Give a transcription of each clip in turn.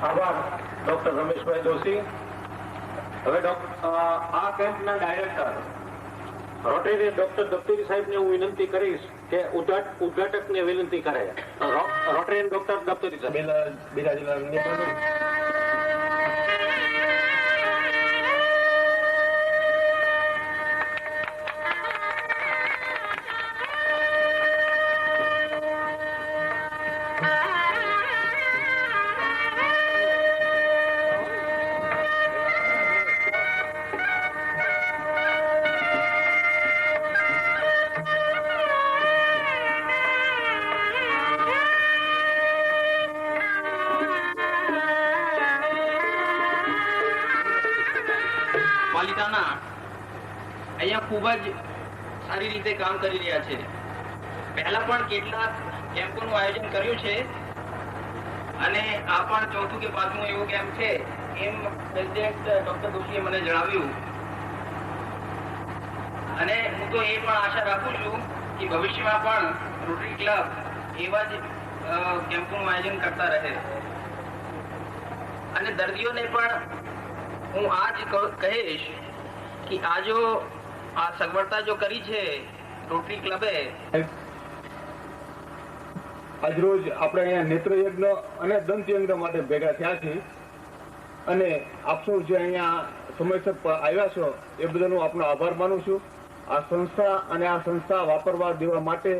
આભાર ડોક્ટર રમેશભાઈ જોશી. હવે આ કેમ્પના ડાયરેક્ટર રોટેરિયન ડોક્ટર દફતરી સાહેબને હું વિનંતી કરીશ કે ઉદ્ઘાટકને વિનંતી કરે. રોટેરિયન ડોક્ટર દફતરી સાહેબ બિરાજીલાલ પાલિકાના અહીંયા ખૂબ જ સારી રીતે કામ કરી રહ્યા છે. પહેલા પણ કેટલાક કેમ્પોનું આયોજન કર્યું છે અને આ પણ ચોથું કે પાંચમું એવો કેમ્પ છે એમ પ્રેસિડેન્ટ ડોક્ટર દોશીએ મને જણાવ્યું. અને હું તો એ પણ આશા રાખું છું કે ભવિષ્યમાં પણ રોટરી ક્લબ એવા જ કેમ્પોનું આયોજન કરતા રહે અને દર્દીઓને પણ હું આજ કહીશ કે આ સગવડતા જો કરી છે રોટરી ક્લબે. આજરોજ આપણે અહીંયા નેત્રયજ્ઞ અને દંતયજ્ઞ માટે ભેગા થયા છીએ અને આપ સૌ જે અહીંયા સમયસર આવ્યા છો એ બદલ હું આપનો આભાર માનું છું. આ સંસ્થા અને આ સંસ્થા વાપરવા દેવા માટે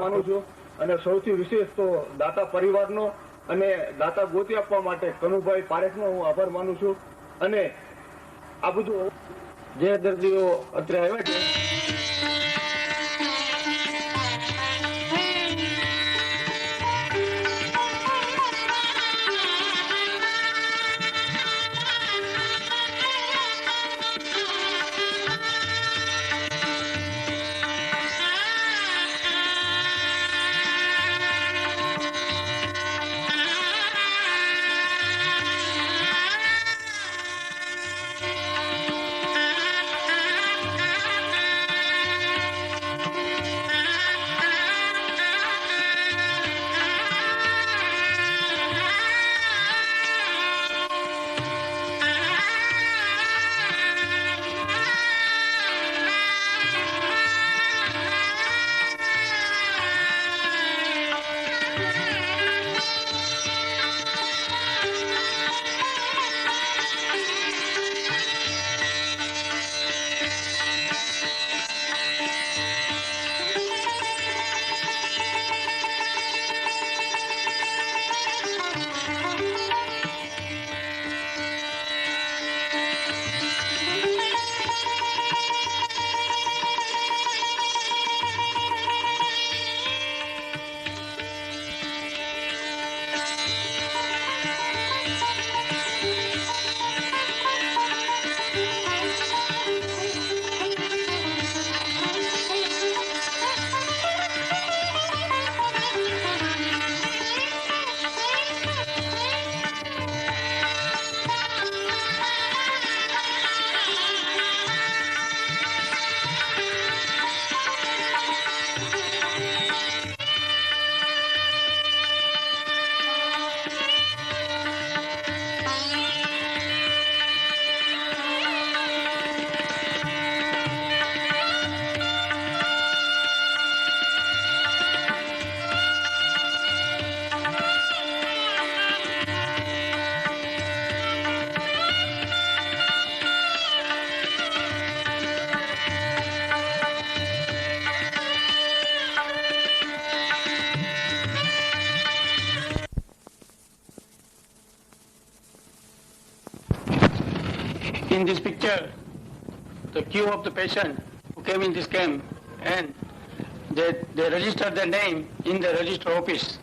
માનું છું અને સૌથી વિશેષ તો દાતા પરિવારનો અને દાતા ગોતી આપવા માટે કનુભાઈ પારેખનો હું આભાર માનું છું. અને આ બધું જે દર્દીઓ અત્યારે આવ્યા છે in this picture the queue of the patient who came in this camp and they registered their name in the register office.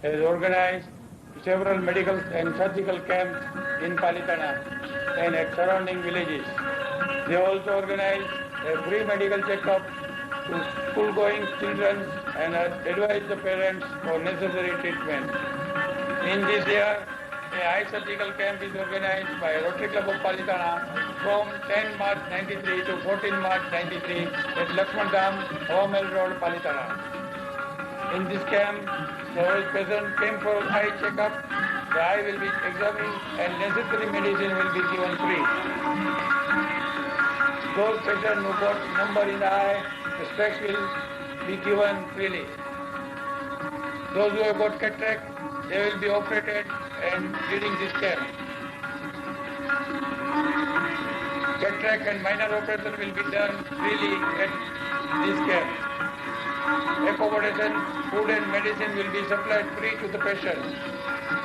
has organized several medical and surgical camps in Palitana and at surrounding villages. They also organized a free medical checkup to school-going children and advise the parents for necessary treatment. In this year, a eye surgical camp is organized by Rotary Club of Palitana from 10 March 93 to 14 March 93 at Lakshman Dham, Hawamel Road, Palitana. In this camp, the patient came for eye checkup, the eye will be examined and necessary medicine will be given free. Those patients who got number in the eye, the specs will be given freely. Those who have got cataract, they will be operated and during this camp. Cataract and minor operation will be done freely at this camp. Accommodation, food and medicine will be supplied free to the patient.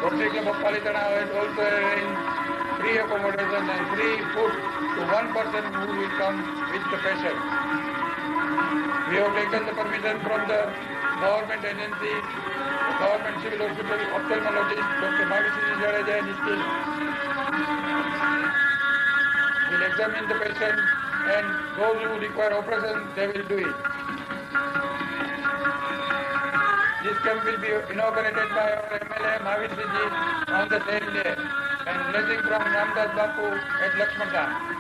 Rotary Club of Palitana has also arranged free accommodation and free food to one person who will come with the patient. We have taken the permission from the government agency, the government civil hospital ophthalmologist, Dr. Mavisini Jadeja and his team. Will examine the patient and those who require operation, they will do it. This camp will be inaugurated by our MLA Mavisini ji on the same day and blessing from Ramdas Bapu at Lakshman Dham.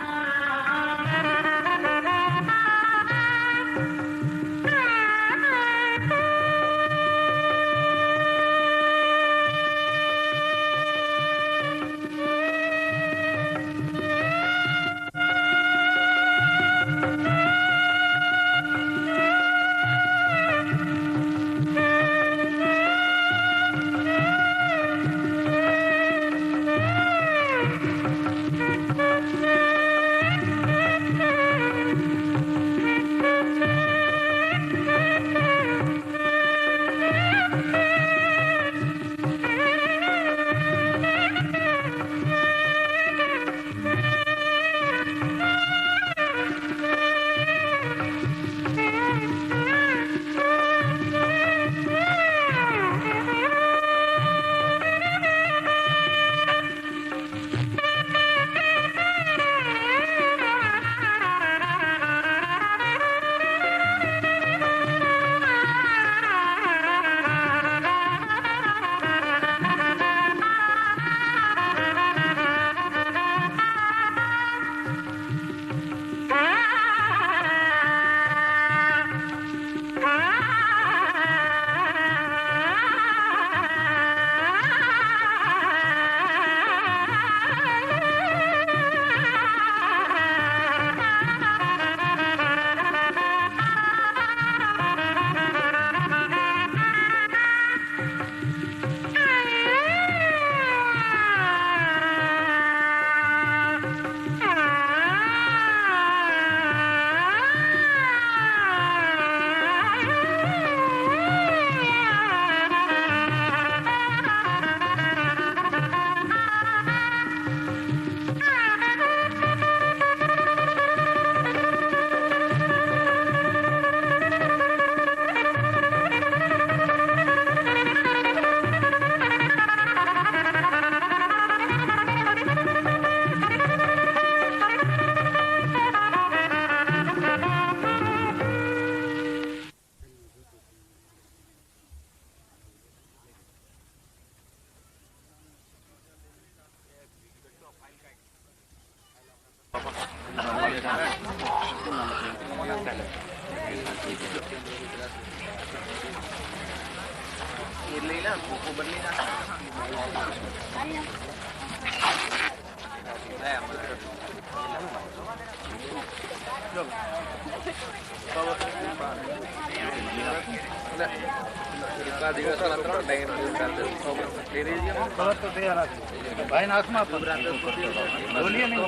भाई नासमा बोलिए नहीं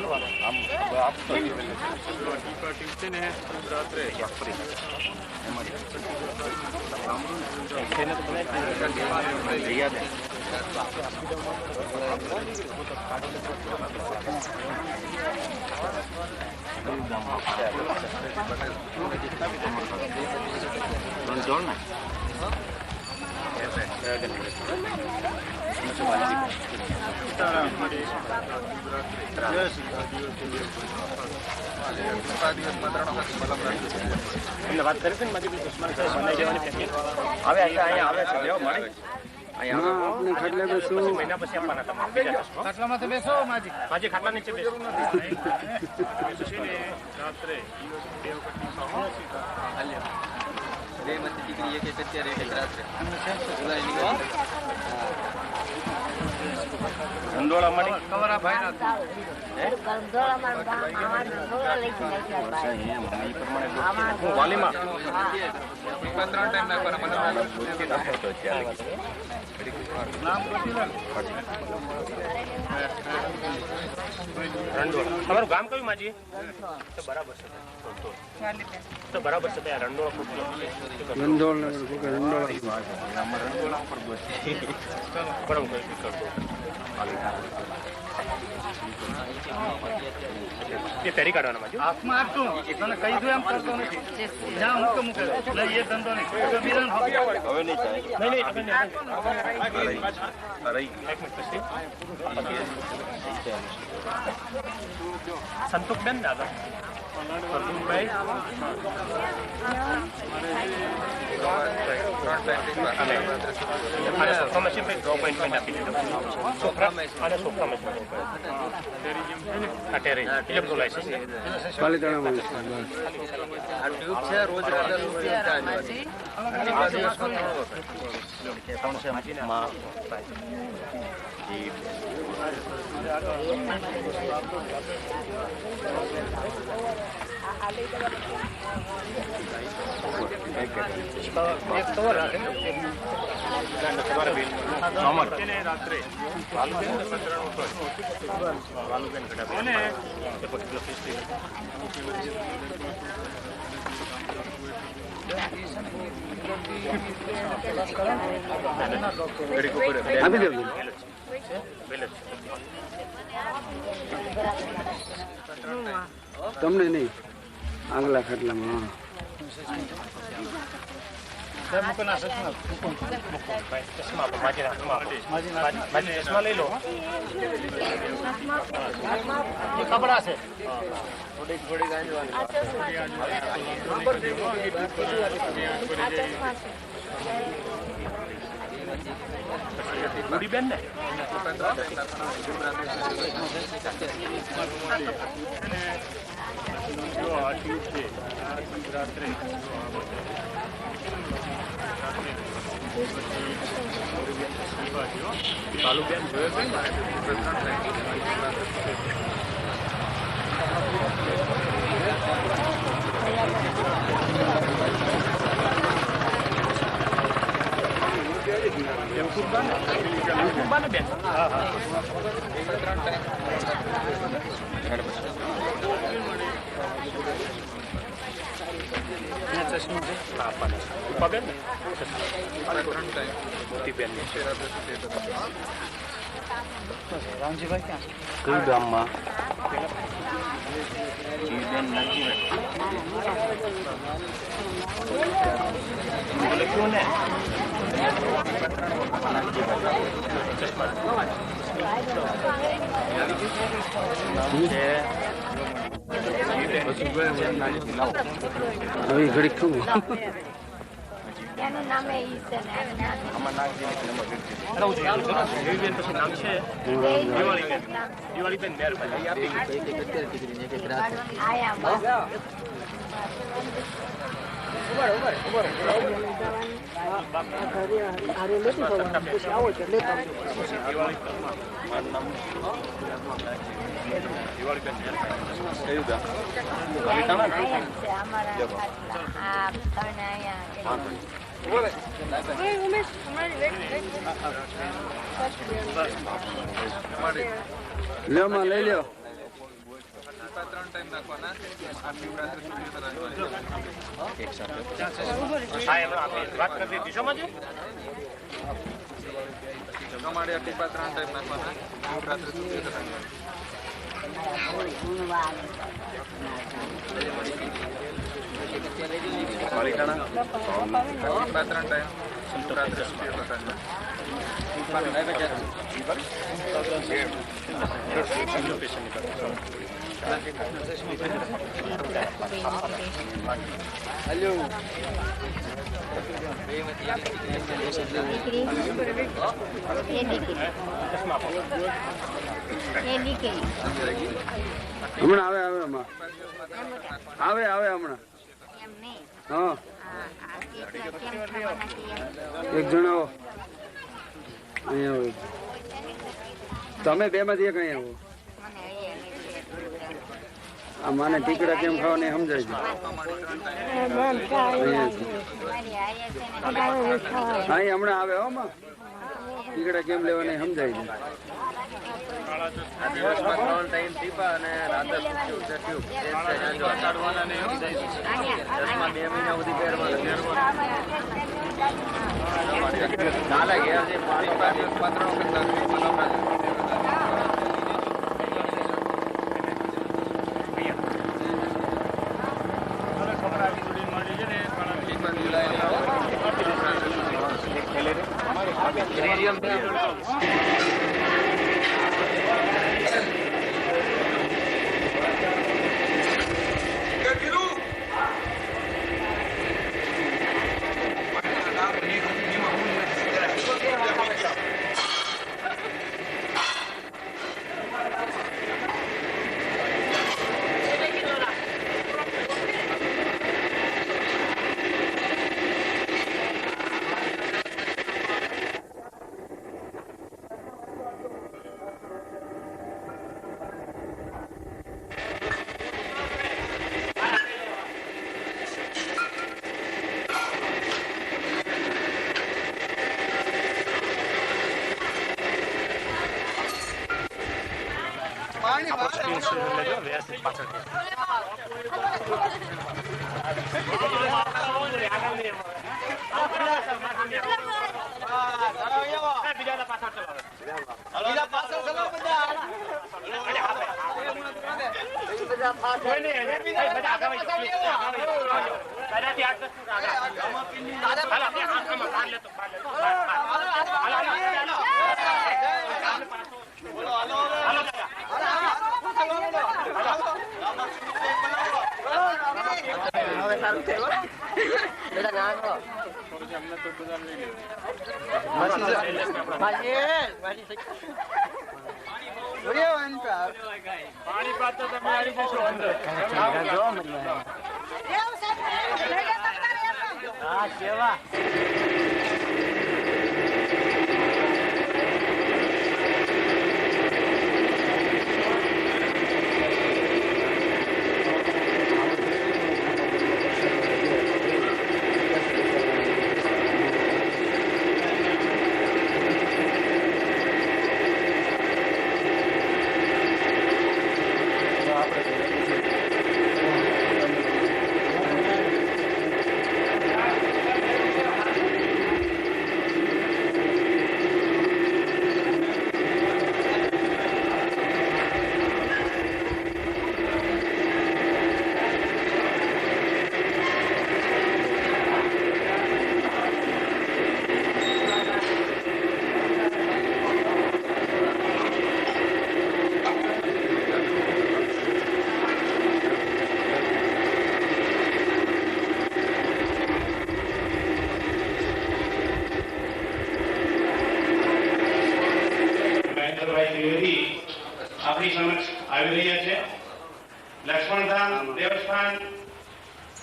जोड़ना એમને વાત કરી છે ને મારી ઉસ્માન સાહેબ બનાવી દેવાની પેકેજ આવે અહીંયા આવે છે લેવો મળે આપણે ખાટલે બેસો મહિના પછી આપવાના તમારે ખાટલામાં તો બેસો માજી ખાટલા નીચે બેસો રાત્રે બે મત દીકરી એક અત્યારે એક રાત્રે રંડોળા મળી કવરા ભાઈ ના રંડોળા માં રંડોળા લઈ ગયા હું વાલીમાં 3 ટાઈમ નાખવાના મને નામ રંડોળા તમારું ગામ કયું માજી તો બરાબર છે તો બરાબર છે ત્યાં રંડોળા બરાબર એ પેરી કાઢવાના માજી હાથમાં આપતું તને કહી દઉં એમ કરતો નથી જ્યાં મૂકે એ ધંધો નહીં હવે નહીં સંતોષબેન દાદા સંતોષભાઈ અને સોફા મશીન પર ડ્રોપ એપોઇન્ટમેન્ટ આપી દીધો સોફા અને સોફા મશીન અટેરી ઇલેક્ટ્રોલાઇસિસ પાલિતાણામાં આ ટ્યુબ છે રોજ રાત્રે તમને નહીં આગલા ખાટલામાં ચશ્મા લઈ લો કપડા છે થોડી બેન ને રાત્રે બાલુબેન જોયો કુરબાન બેન હા હા ચશ્મા છે પગન મોતીબેન રામજીભાઈ ક્યાં કયું ગામમાં લખ્યું ને હવે ઘડી શું એનું નામ એ છે ને પછી નામ છે દિવાળીબેન મહેરબાની આયા લ્યો માં લઈ લ્યો વાત કરી દીધી છો માજી હમણાં આવે હમણાં હા એક જણાવો અહીંયા આવો તમે બે માંથી એક અહીંયા આવો આ માને ટીકડા કેમ ખાવા ને સમજાય છે અહીં હમણાં આવે હો માં ટીકડા કેમ લેવાને સમજાય છે આપણી સમક્ષ આવી રહ્યા છે. લક્ષ્મણધામ દેવસ્થાન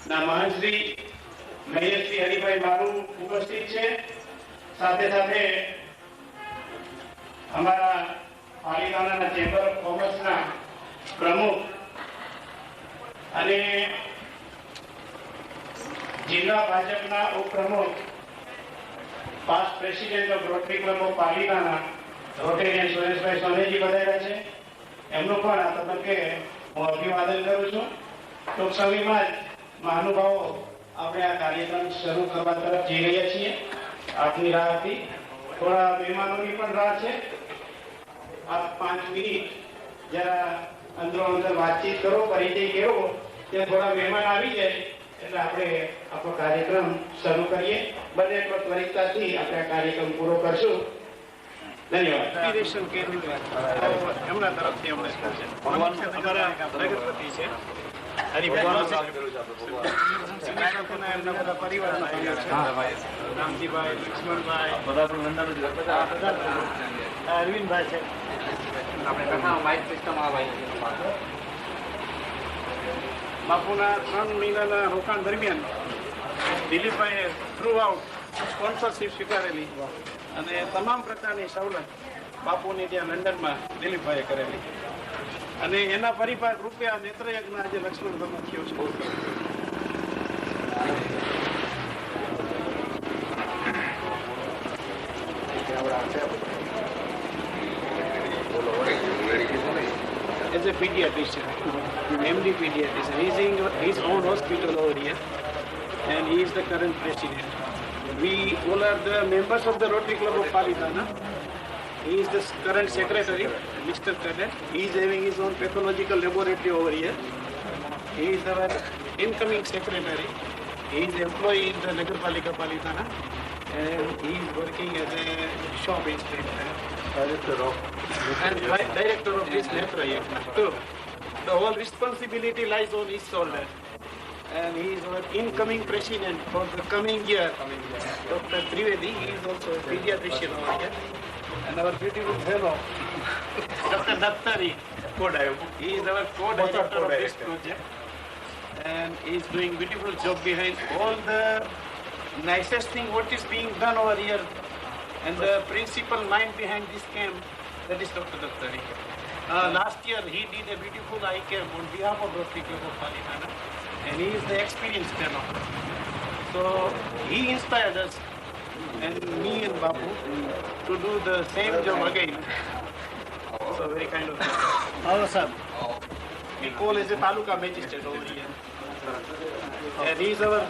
ના મહંતશ્રી મહેશશ્રી હરિભાઈ મારુ ઉપસ્થિત છે. સાથે સાથે અમારા પાલિતાણાના ચેમ્બર ઓફ કોમર્સના પ્રમુખ અને જિલ્લા ભાજપના ઉપપ્રમુખ past president of Rotary club of Palitana Rotarian Sureshbhai Soneji પધાર્યા છે. એમનું પણ આ તબક્કે હું અભિવાદન કરું છું. ટૂંક સમયમાં જ મહાનુભાવો આપણે આ કાર્યક્રમ શરૂ કરવા તરફ જઈ રહ્યા છીએ. આપની રાહ હતી, થોડા મહેમાનોની પણ રાહ છે. આપ 5 મિનિટ જરા અંદરો અંદર વાતચીત કરો, પરિચય કેવો, તે થોડા મહેમાન આવી જાય એટલે આપણે આપણો કાર્યક્રમ શરૂ કરીએ. બને એટલો ત્વરિતતાથી આપણે આ કાર્યક્રમ પૂરો કરશું. ધન્યવાદ. એમના તરફથી અમને અમારા નગરપતિ છે એમના બધા પરિવારના રામજીભાઈ, લક્ષ્મણભાઈ, અરવિંદભાઈ છે. બાપુના 3 મહિનાના રોકાણ દરમિયાન દિલીપભાઈએ થ્રુ આઉટ સ્પોન્સરશીપ સ્વીકારેલી અને તમામ પ્રકારની સવલત બાપુની ત્યાં લંડનમાં દિલીપભાઈએ કરેલી અને એના પરિપાક રૂપે આ નેત્રયજ્ઞ આજે લક્ષ્મણ ભગવાન થયો છે. As a pediatrician, MD pediatrician, he is in his own hospital over here, and he is the current president. We all are the members of the Rotary Club of Palitana. He is the current secretary, Mr. Cadet. He is having his own pathological laboratory over here. He is our incoming secretary. He is employee in the Nagarpalika Palitana, and he is working as a shop inspector. Director of this Netrayagna too. The whole responsibility lies on his shoulder. And he is our incoming president for the coming year. Dr. Trivedi, he is also a pediatrician over here. And our beautiful fellow, Dr. Dattari, he is our co-director of this project. And he is doing beautiful job behind all the nicest thing what is being done over here. And the principal mind behind this camp, that is Dr. Dattari. Last year he did a beautiful eye camp on behalf of Rotary Club of Palitana, and he is the experienced fellow. So he inspired us and me and Bapu to do the same job again. So very kind of thing. Our son, we call as a Taluka magistrate over here. And he is our...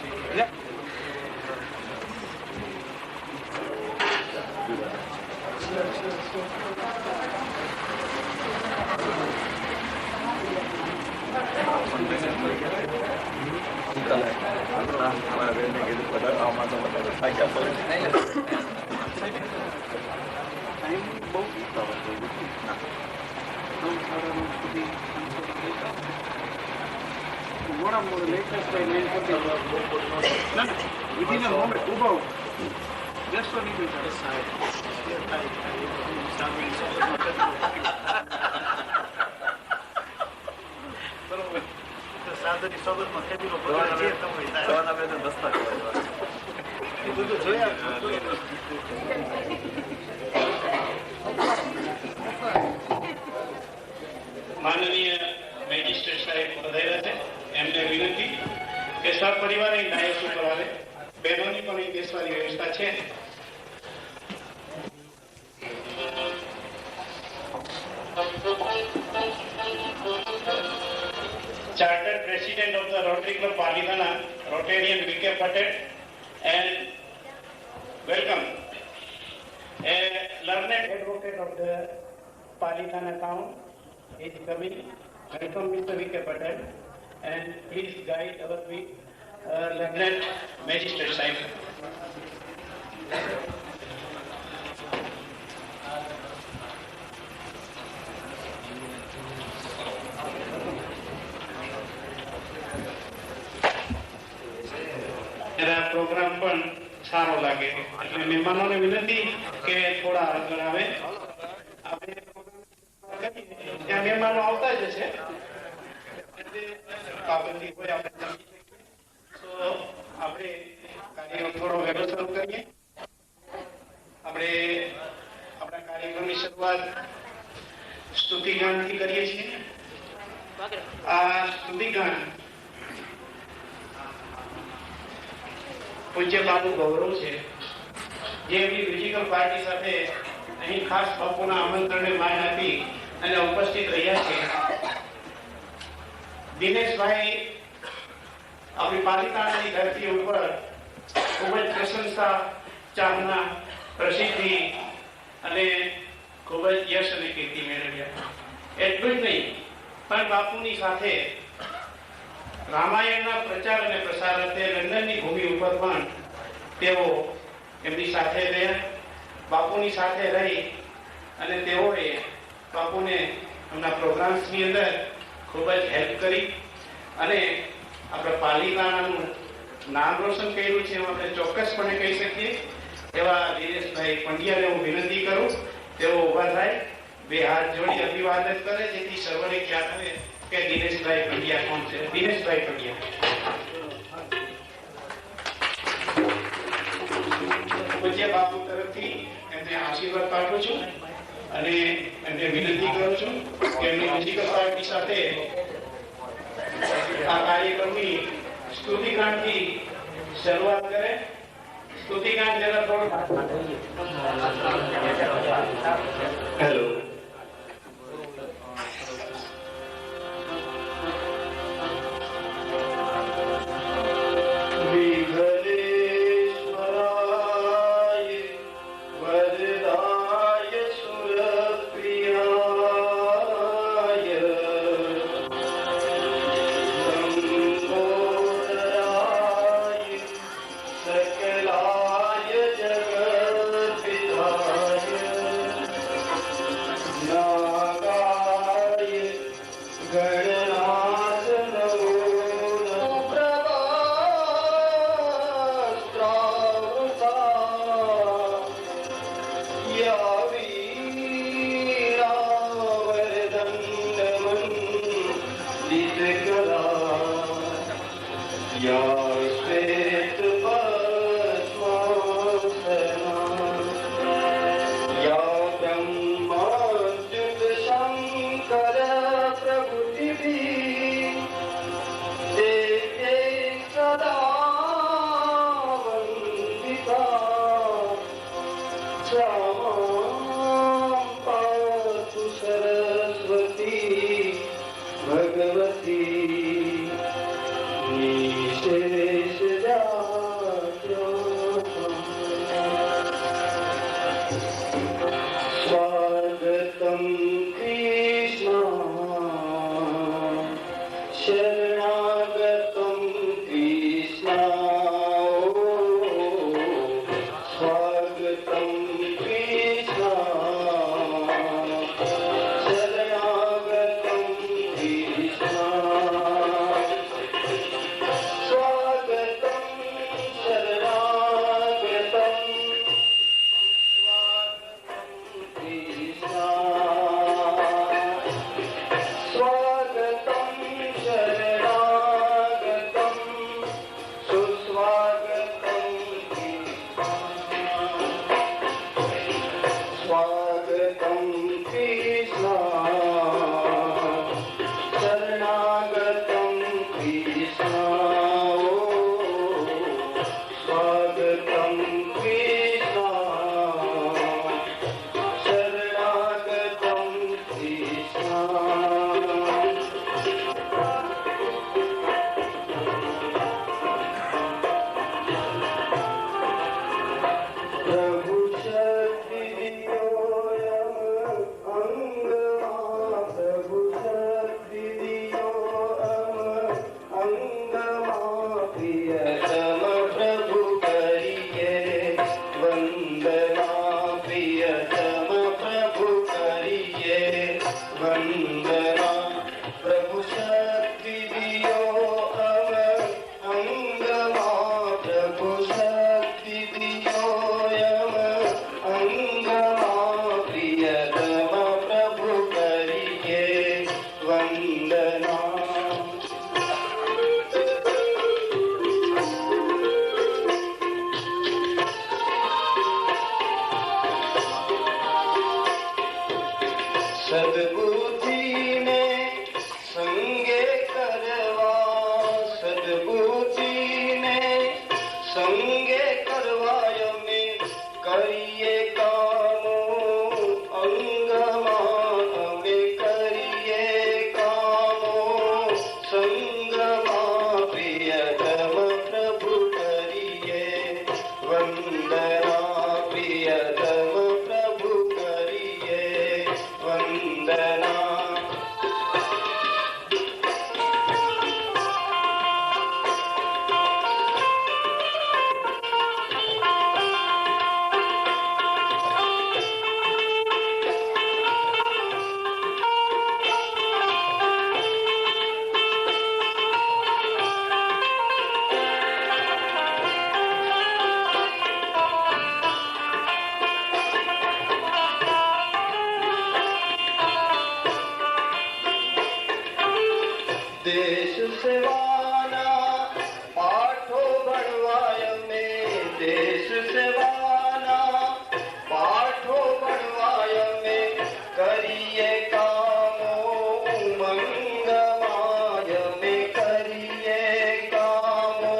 Within a moment, Ubau, just for you to decide. સાદરી સોબતમાં ખેતીનો programme છે તમે સવારના બે દસ્તા એ બધું જોયા. માનનીય magistrate સાહેબ પધાર્યા છે. એમને વિનંતી કે સપરિવારે ડાયસ ઉપર આવે. બહેનોની પણ અહીં બેસવાની વ્યવસ્થા છે. Chartered President of the Rotary Club Palitana, Rotarian V.K. Patel, and welcome a learned advocate of the Palitana town is coming. Welcome Mr. V.K. Patel, and please guide our learned magistrate side. Programme પણ સારો લાગે એટલે મહેમાનોને વિનંતી કે થોડા આગળ આવે. આપણે ત્યાં મહેમાનો આવતા જ છે પાબંદી હોય આપણે કાર્યક્રમ થોડો વહેલો શરૂ કરીએ. આપણે આપણા કાર્યક્રમની શરૂઆત સ્તુતિગાનથી કરીએ છીએ. આ સ્તુતિગાન પૂજ્ય બાપુ ગૌરવ છે, જે એમની મ્યુઝિકલ પાર્ટી સાથે અહીં ખાસ બાપુના આમંત્રણને માન આપી અને ઉપસ્થિત રહ્યા છે. દિનેશભાઈ આપણી પાલિતાણાની ધરતી ઉપર ખૂબ જ પ્રશંસા, ચાહના, પ્રસિદ્ધિ અને ખૂબ જ યશ અને કીર્તિ મેળવ્યા. એટલું જ નહીં પણ બાપુની સાથે રામાયણના પ્રચાર અને પ્રસાર અર્થે લંડનની ભૂમિ ઉપર પણ તેઓ એમની સાથે રહ્યા, બાપુની સાથે રહી અને તેઓએ બાપુને એમના પ્રોગ્રામ્સની અંદર ખૂબ જ હેલ્પ કરી અને આપણે પાલિતાણાનું નામ રોશન કર્યું છે એમ આપણે ચોક્કસપણે કહી શકીએ. એવા દિનેશભાઈ પંડ્યાને હું વિનંતી કરું તેઓ ઉભા થાય, બે હાથ જોડી અભિવાદન કરે જેથી સર્વને ખ્યાલ આવે કે દિનેશભાઈ પંડ્યા કોણ છે. દિનેશભાઈ પંડ્યા. પૂજ્ય બાપુ તરફથી એમને આશીર્વાદ પાઠવું છું અને એમને વિનંતી કરું છું કે એમની મ્યુઝિકલ પાર્ટી સાથે આ કાર્યક્રમની સ્તુતિગાનથી શરૂઆત કરે. સ્તુતિગાન જરા થોડું. હેલો. દેશ સેવાના પાઠો ભણવાય અમે, દેશ સેવાના પાઠો ભણવાય અમે, કરીએ કામો ઉમંગમાય અમે, કરીએ કામો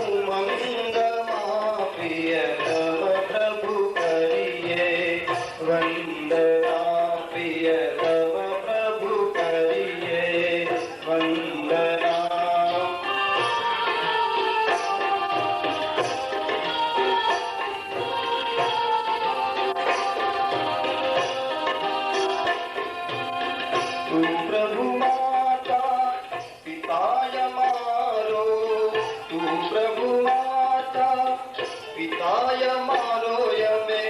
ઉમંગમાં, પ્રિયતમ પ્રભુ કરીએ વંદના, પ્રિયતમ પ્રભુ કરીએ વંદના. તું પ્રભુ માતા પિતાય મારો, તું પ્રભુ માતા પિતાય મારો, અમે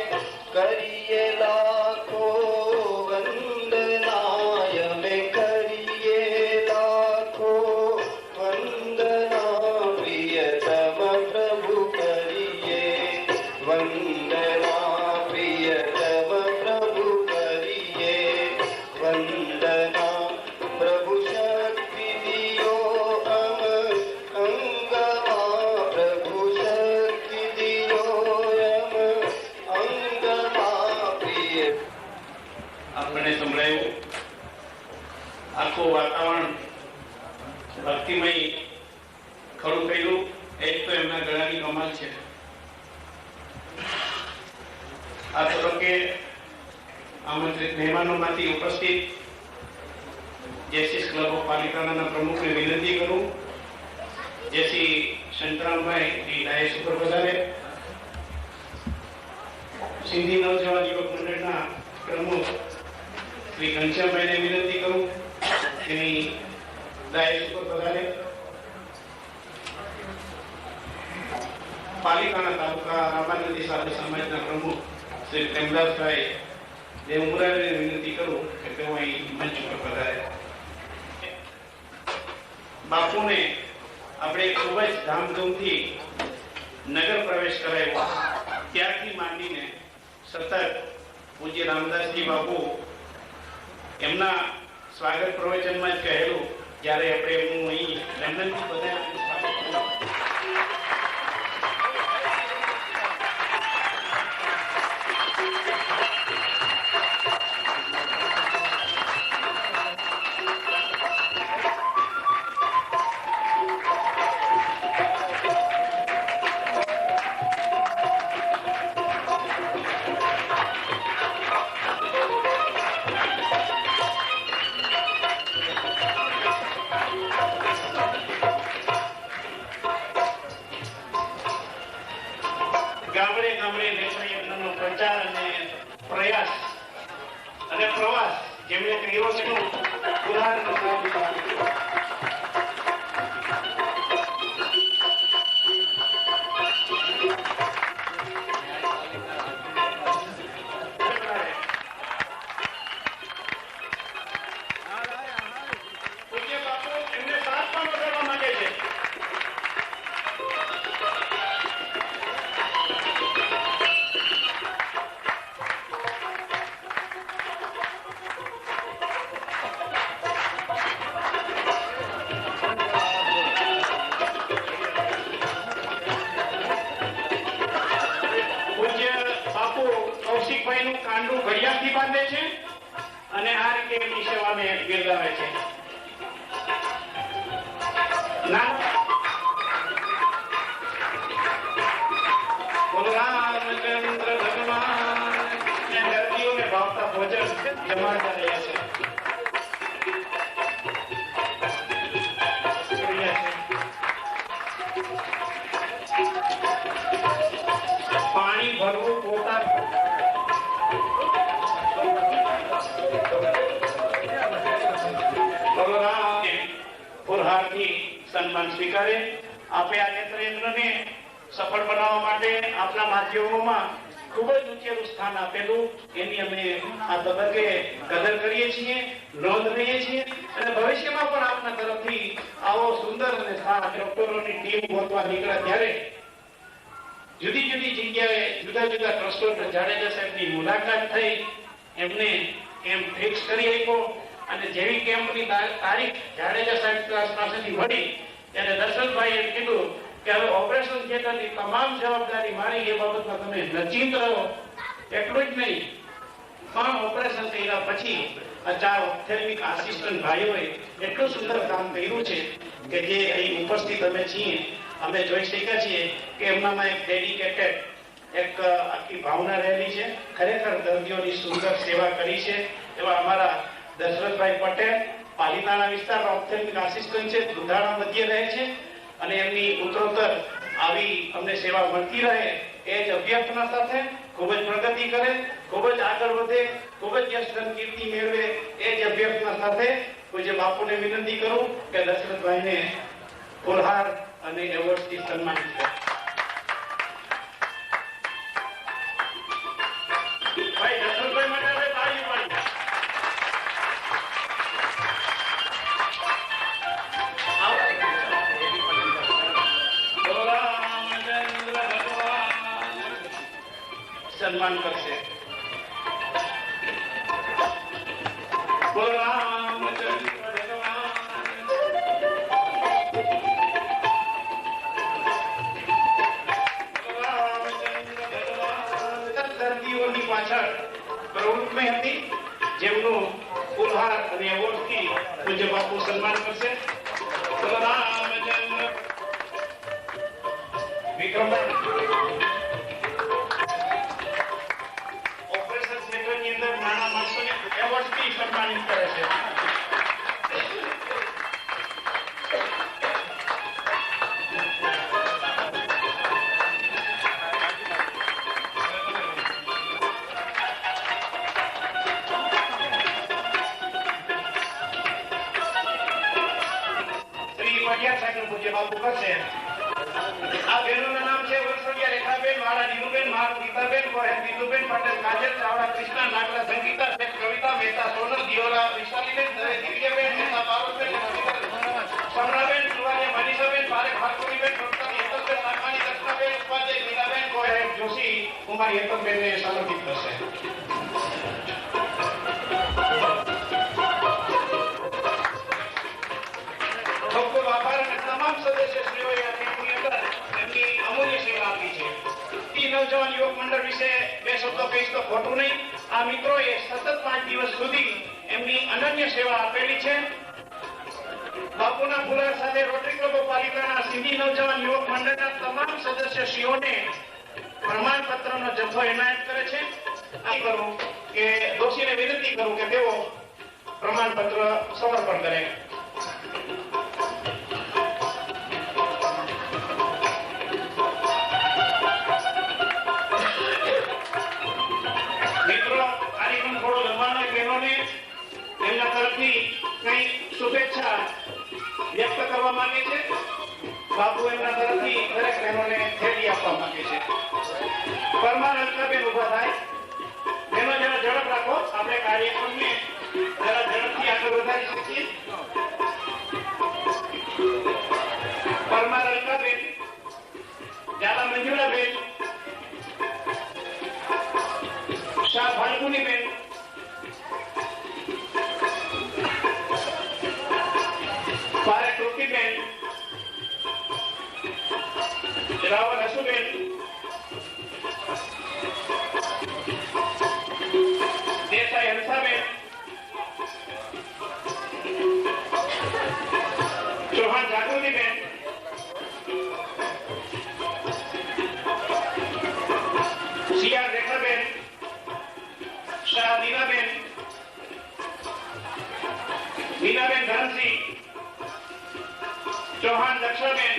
કરીએ લાખો વંદનાય, અમે કરીએ લાખો વંદના, પ્રિયતમ પ્રભુ કરીએ વંદના, પ્રિયતમ પ્રભુ કરીએ વંદના. પ્રભુ શક્તિ દિયો અંગમાં, પ્રભુ શક્તિ દિયો અંગમાં, પ્રિય. આપણને સંભળાયું આખું વાતાવરણ ભક્તિમય ખડું કર્યું. એક તો એમના ગળાની કમાલ છે. આ તબક્કે આમંત્રિત મહેમાનોમાંથી ઉપસ્થિત જેસી ક્લબ ઓફ પાલિતાણાના પ્રમુખને વિનંતી કરું, જેસી શંકરામભાઈ ડાયસ ઉપર પધારે. સિંધી નવજવાન યુવક મંડળના પ્રમુખ શ્રી ઘનશ્યામભાઈને વિનંતી કરું, તેની ડાયસ ઉપર પધારે. પાલિતાણા તાલુકા રામાનંદી સાધુ સમાજના પ્રમુખ શ્રી પ્રેમદાસભાઈ દેવમુરારીને વિનંતી કરું કે તેઓ અહીં મંચ ઉપર પધારે. બાપુને આપણે ખૂબ જ ધામધૂમથી નગર પ્રવેશ કરાવ્યો. ત્યારથી માંડીને સતત પૂજ્ય રામદાસજી બાપુ એમના સ્વાગત પ્રવચનમાં જ કહેલું, જ્યારે આપણે હું અહીં લંડનથી બધા ગામડે ગામડે નેત્રયજ્ઞનો પ્રચાર અને પ્રયાસ અને પ્રવાસ જેમણે કર્યો છે એનું ઉદાહરણ સાબિત આપ્યું. પૂજ્ય બાપુ એમને સાથ પણ વગાડવા માંગે છે. કૌશિકભાઈનું કાંડું ઘડિયાળથી બાંધે છે અને આ રીતે એમની સેવાને બિરદાવે છે. રામચંદ્ર ભગવાન દર્દીઓને ભાવતા ભોજન જમાડતા રહ્યા છે. પાણી ભરવું પોતા પુરહારથી સન્માન સ્વીકારે. આપે આ નેત્રયજ્ઞને સફળ બનાવવા માટે આપના માધ્યમોમાં ખૂબ જ ઊંચેલું સ્થાન આપેલું, એની અમે આ તબક્કે કદર કરીએ છીએ, નોંધ લઈએ છીએ અને ભવિષ્યમાં પણ આપના તરફથી આવો સુંદર અને સારા ડોક્ટરોની ટીમ ગોતવા નીકળ્યા ત્યારે જુદી જુદી જગ્યાએ જુદા જુદા ટ્રસ્ટો જાડેજા સાહેબની મુલાકાત થઈ, એમને એમ ફિક્સ કરી આપ્યો અને જેવી કેમ્પની તારીખ જાડેજા સાહેબ પાસેથી મળી ત્યારે દર્શનભાઈએ કીધું કે હવે ઓપરેશન થિયેટરની તમામ જવાબદારી મારી, એ બાબતમાં તમે નચિંત રહો. એટલું જ નહીં, પણ ઓપરેશન થયા પછી આ 4 ઓપ્થેલ્મિક આસિસ્ટન્ટ ભાઈઓએ એટલું સુંદર કામ કર્યું છે કે જે અહીં ઉપસ્થિત અમે છીએ અમે જોઈ શક્યા છીએ કે એમનામાં એક ડેડિકેટેડ એક આખી ભાવના રહેલી છે. ખરેખર દર્દીઓની સુંદર સેવા કરી છે એવા અમારા દશરથભાઈ પટેલ પાલીતાણા વિસ્તારના ઓપ્થેલ્મિક આસિસ્ટન્ટ છે, દુધાળા મધ્ય રહે છે અને એમની ઉત્તરોત્તર આવી અમને સેવા મળતી રહે એ જ અભ્યર્થના સાથે ખૂબ જ પ્રગતિ કરે, ખૂબ જ આગળ વધે, ખૂબ જ યશ કીર્તિ મેળવે એ જ અભ્યર્થના સાથે પૂજ્ય બાપુને વિનંતી કરું કે દશરથભાઈને ફુલહાર અને એવોર્ડથી સન્માનિત કરે. ભાઈ દશરથભાઈ માટે હવે તાળી પાડી. સન્માન કરશે. દર્દીઓની પાછળ પ્રવૃત્તિ હતી જેમનું ફુલહાર અને એવોર્ડથી પૂજ્ય બાપુ સન્માન કરશે. વિક્રમભાઈ ઓપરેશન થિયેટરની અંદર નાના માણસોને એવોર્ડથી સન્માનિત કરે છે. પૂજ્ય બાપુ કરશે. આ બહેનોના નામ છે વરસોડિયા રેખાબેન, વાળા નીલુબેન, મારું ગીતાબેન, ગોહેલ બિંદુબેન, પટેલ કાજલ, ચાવડા કૃષ્ણા, નાગરા સંગીતા, શેખ કવિતા, મહેતા સોનલ, દિયોલા વિશાલીબેન, દરે દિવ્યબેન, મહેતા પાર્વતબેન, સમરાબેન, સુવાનિયા મનીષાબેન, પારેખ ભાર્ગવીબેન, ડોક્ટર યતનબેન લાખાણી, દર્શનાબેન, ઉપાધ્યાય મીરાબેન, ગોહેલ જોશી, કુમાર યતનબેનને સમર્પિત કરશે. નવજવાન યુવક મંડળ વિશે 2 શબ્દો કહીશ તો ખોટું નહીં. આ મિત્રોએ સતત 5 દિવસ સુધી એમની અનન્ય સેવા આપેલી છે. બાપુના ફુલહાર સાથે રોટરી ક્લબ પાલિતાણા સિંધી નવજવાન યુવક મંડળના તમામ સદસ્યશ્રીઓને પ્રમાણપત્રનો જથ્થો એનાયત કરે છે. આ કરું કે દોશીને વિનંતી કરું કે તેઓ પ્રમાણપત્ર સમર્પણ કરે. એમના તરફથી કઈ શુભેચ્છા વ્યક્ત કરવા માંગે છે. બાપુ એમના તરફથી દરેક બહેનોને થેલી આપવા માંગે છે. પરમાર અલકાબેન ઉભા થાય. બહેનો જરા ઝડપ રાખો, આપણે કાર્યક્રમને જરા ઝડપથી આગળ વધારી શકીએ. પરમાર અલકાબેન, ઝાલા મંજુલાબેન, શાહ ફાલ્ગુનીબેન, પારેખ રૂકીબેન, રાવલ હસુબેન, દેસાઈ હંસાબેન, ચૌહાણ જાગૃતિબેન, સિયાર રેખાબેન, શાહ દીનાબેન, મીનાબેન ધરમસિંહ, ચૌહાણ દક્ષાબેન,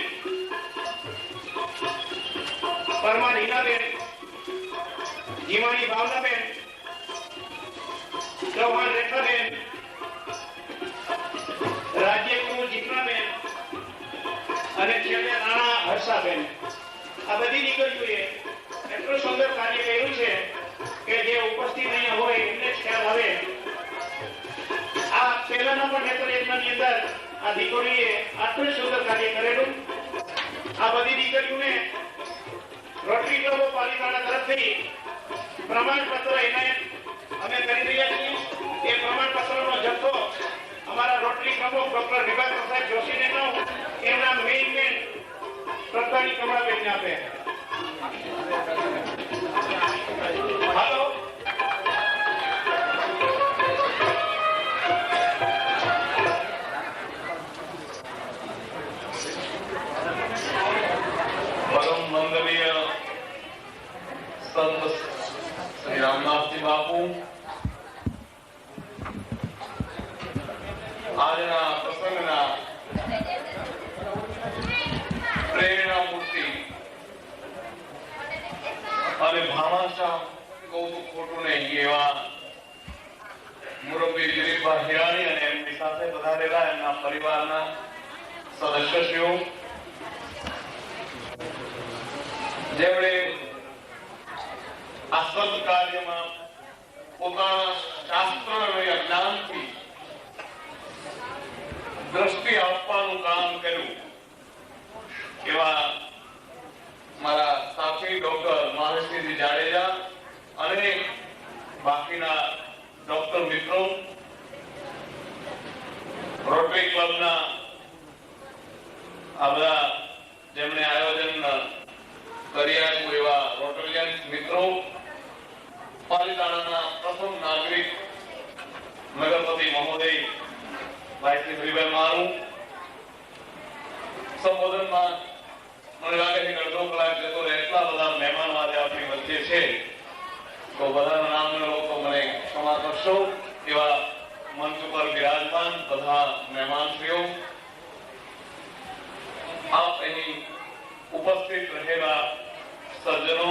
પરમાર હીનાબેન, જીવાણી ભાવનાબેન, ચૌહાણ રેખાબેન, રાજ્યગુરુ જીતનાબેન અને છેલ્લે રાણા હર્ષાબેન. આ બધી દીકરીઓએ એટલું સુંદર કાર્ય કર્યું છે કે જે ઉપસ્થિત અહીંયા હોય એમને જ ખ્યાલ આવે. આ પહેલાના પણ નેત્રયજ્ઞની અંદર આ દીકરીએ આટલું સુંદર કાર્ય કરેલું. આ બધી દીકરીઓને રોટરી ક્લબ પાલિતાણા તરફથી પ્રમાણપત્ર એનાયત અમે કરી રહ્યા છીએ. એ પ્રમાણપત્રનો જથ્થો અમારા રોટરી પ્રમુખ ડોક્ટર નિભાત સાહેબ જોશીજીનો એમના મેઇન શ્રદ્ધાની કમળાબેનને આપે. હાલો. પરમ વંદનીય સંત શ્રી રામનાથજી બાપુ આજના પ્રસંગના પ્રેરણા મૂર્તિ અને ભામાશા કહું તો ખોટું નહીં એવા મુરબ્બી દિલીપભાઈ હિરાણી અને એમની સાથે પધારેલા એમના પરિવારના સદસ્યશ્રીઓ, જેમણે આ સદ કાર્યમાં પોતાના શાસ્ત્ર અને જ્ઞાનથી દ્રષ્ટિ આપવાનું કામ કર્યું એવા મારા સાથી ડોક્ટર મહેશજી જાડેજા અને બાકીના ડોક્ટર મિત્રો, રોટરી ક્લબના આ બધા જેમણે આયોજન કર્યા એવા રોટરિયન્સ મિત્રો, પાલિતાણાના પ્રથમ નાગરિક નગરપતિ મહોદય ભાઈ શ્રી હરિભાઈ મારું સંબોધનમાં મને લાગે છે કે અડધો કલાક જતો રહે, એટલા બધા મહેમાનો આજે આપણી વચ્ચે છે, તો બધાના નામ લોકો મને ક્ષમા કરશો. એવા મંચ ઉપર બિરાજમાન બધા મહેમાનશ્રીઓ, આપ અહીં ઉપસ્થિત રહેલા સજ્જનો,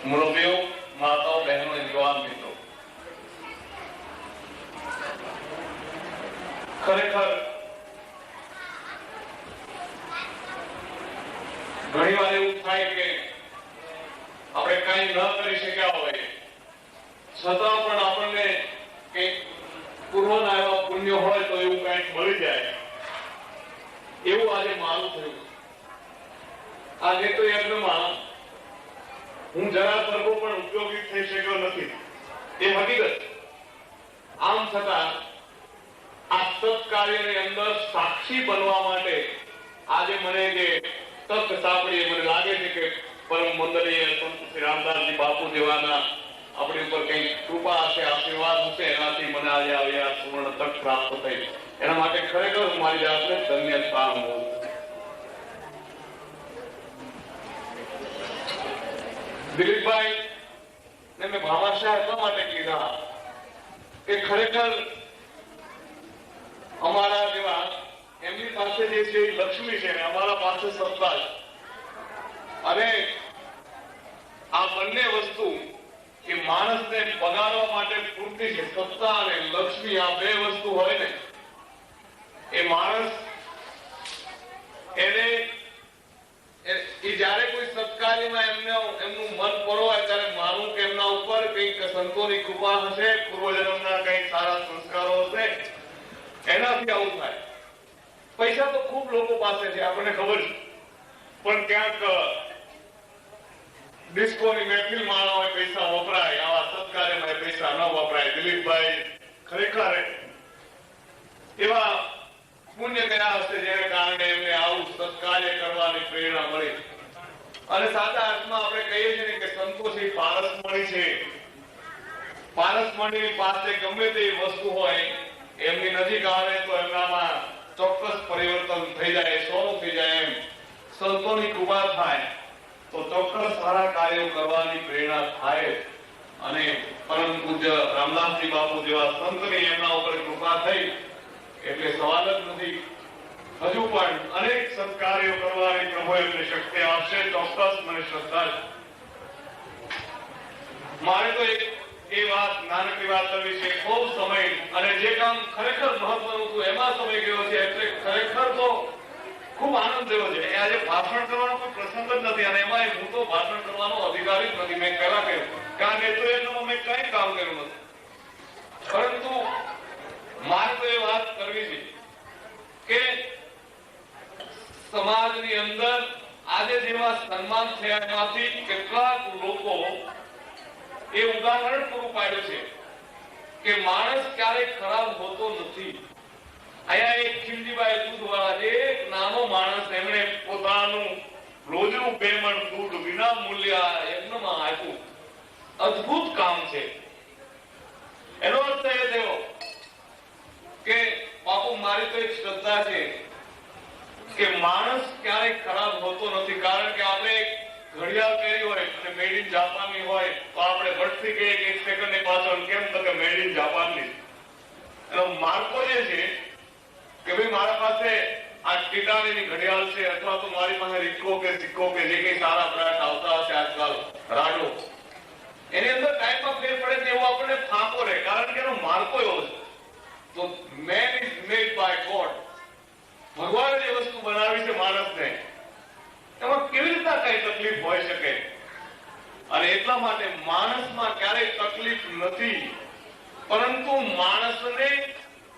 મુરબ્બીઓ, માતાઓ, બહેનો, યુવાન મિત્રો, ખરેખર ઘણી વાર એવું થાય કે આપણે કઈ ન કરી શક્યા હોય છતાં પણ આપણને કંઈક પૂર્વના એવા પુણ્ય હોય તો એવું કંઈક મળી જાય, એવું આજે મારું થયું. આ નેત્ર યજ્ઞમાં હું જરા સરખો પણ ઉપયોગી થઈ શક્યો નથી, એ હકીકત. આમ છતાં આ સત્કાર્યની અંદર સાક્ષી બનવા માટે આજે મને જે તક સાંપડી, મને લાગે છે કે પરમ વંદનીય સંત શ્રી રામદાસજી બાપુ જેવાના આપણી ઉપર કઈ કૃપા હશે, આશીર્વાદ હશે, એનાથી મને આજે આવી આ સુવર્ણ તક પ્રાપ્ત થઈ. એના માટે ખરેખર હું મારી જાતને ધન્યતા અનુભવું. દિલીપભાઈ ને મેં ભામાશાહ એટલા માટે કીધા કે ખરેખર અમારા જેવા એમની પાસે જે છે એ લક્ષ્મી છે, અમારા પાસે સત્તા છે, અને આ બંને વસ્તુ એ માણસને પગારવા માટે પૂરતી છે. સત્તા અને લક્ષ્મી, આ બે વસ્તુ હોય ને એ માણસ એને જયારે કોઈ સત્કાર્યમાં એમનું મન પરોવાય ત્યારે માનું કે એમના ઉપર કઈક સંતોની કૃપા હશે, પૂર્વજન્મના કઈક સારા સંસ્કારો હશે, એનાથી આવું થાય. પૈસા તો ખૂબ લોકો પાસે છે, આપણને ખબર છે, પણ ક્યાંક ડિસ્કોની મહેફિલ માણવા હોય પૈસા વપરાય, આવા સત્કાર્યમાં પૈસા ન વપરાય. દિલીપભાઈ ખરેખર એવા પુણ્ય કર્યા હશે જેને કારણે એમને આવું સત્કાર્ય કરવાની પ્રેરણા મળી. અને સાચા અર્થમાં આપણે કહીએ છીએ કે સંતોષી પારસમણી છે. પારસમણીની પાસે ગમે તે વસ્તુ હોય એમની નજીક આવે તો એમનામાં ચોક્કસ પરિવર્તન થઈ જાય, સોનું થઈ જાય. એમ સંતોની કૃપા થાય તો ચોક્કસ સારા કાર્યો કરવાની પ્રેરણા થાય. અને પરમ પૂજ્ય રામદાસજી બાપુ જેવા સંતની એમના ઉપર કૃપા થઈ એટલે સવાલ જ નથી. હજુ પણ અનેક સત્કાર્યો કરવાની પ્રભુ એમને શક્તિ આપશે, ચોક્કસ મને શ્રદ્ધા છે. મારે તો એ વાત નાનકડી વાત કરવી છે. ખૂબ સમય અને જે કામ ખરેખર મહત્વનું હતું એમાં સમય ગયો છે, એટલે ખરેખર તો ખૂબ આનંદ થયો છે. આજે ભાષણ કરવાનો કોઈ પ્રસંગ જ નથી, અને એમાં હું તો ભાષણ કરવાનો અધિકારી જ નથી. મેં પહેલા કહ્યું કારણ કે મેં કઈ કામ કર્યું નથી, પરંતુ મારે તો એ વાત કરવી છે કે સમાજની અંદર આજે જેવા સન્માન થયા એમાંથી કેટલાક લોકો એ ઉદાહરણ પૂરું પાડ્યું છે કે માણસ ક્યારેય ખરાબ હોતો નથી. અહીંયા એક ખીમજીભાઈ દૂધવાળા જે એક નાનો માણસ એમણે પોતાનું રોજનું 2 મણ દૂધ વિના મૂલ્ય યજ્ઞમાં આપ્યું. અદ્ભુત કામ છે. એનો અર્થ એ થયો કે બાપુ મારી તો એક શ્રદ્ધા છે કે માણસ ક્યારેય ખરાબ હોતો નથી. કારણ કે આપણે ઘડિયાળ પહેરી હોય અને મેડ ઇન જાપાનની હોય તો આપણે વટથી કહીએ કે 1 સેકન્ડની પાછળ કેમ તો કે મેડ ઇન જાપાનની. એનો માર્કો એ છે કે ભાઈ મારા પાસે આ ટીટાણીની ઘડિયાળ છે અથવા તો મારી પાસે રીકો કે સિક્કો કે જે કઈ સારા બ્રાન્ડ આવતા હશે આજકાલ રાડો, એની અંદર ટાઈમમાં ફેર પડે છે એવો આપણને ફાંકો રહે. કારણ કે એનો માર્કો એવો છે. તો man is made by God. ભગવાને જે વસ્તુ બનાવી છે માણસને, એમાં કેવી રીતના કઈ તકલીફ હોઈ શકે? અને એટલા માટે માણસમાં ક્યારેય તકલીફ નથી, પરંતુ માણસને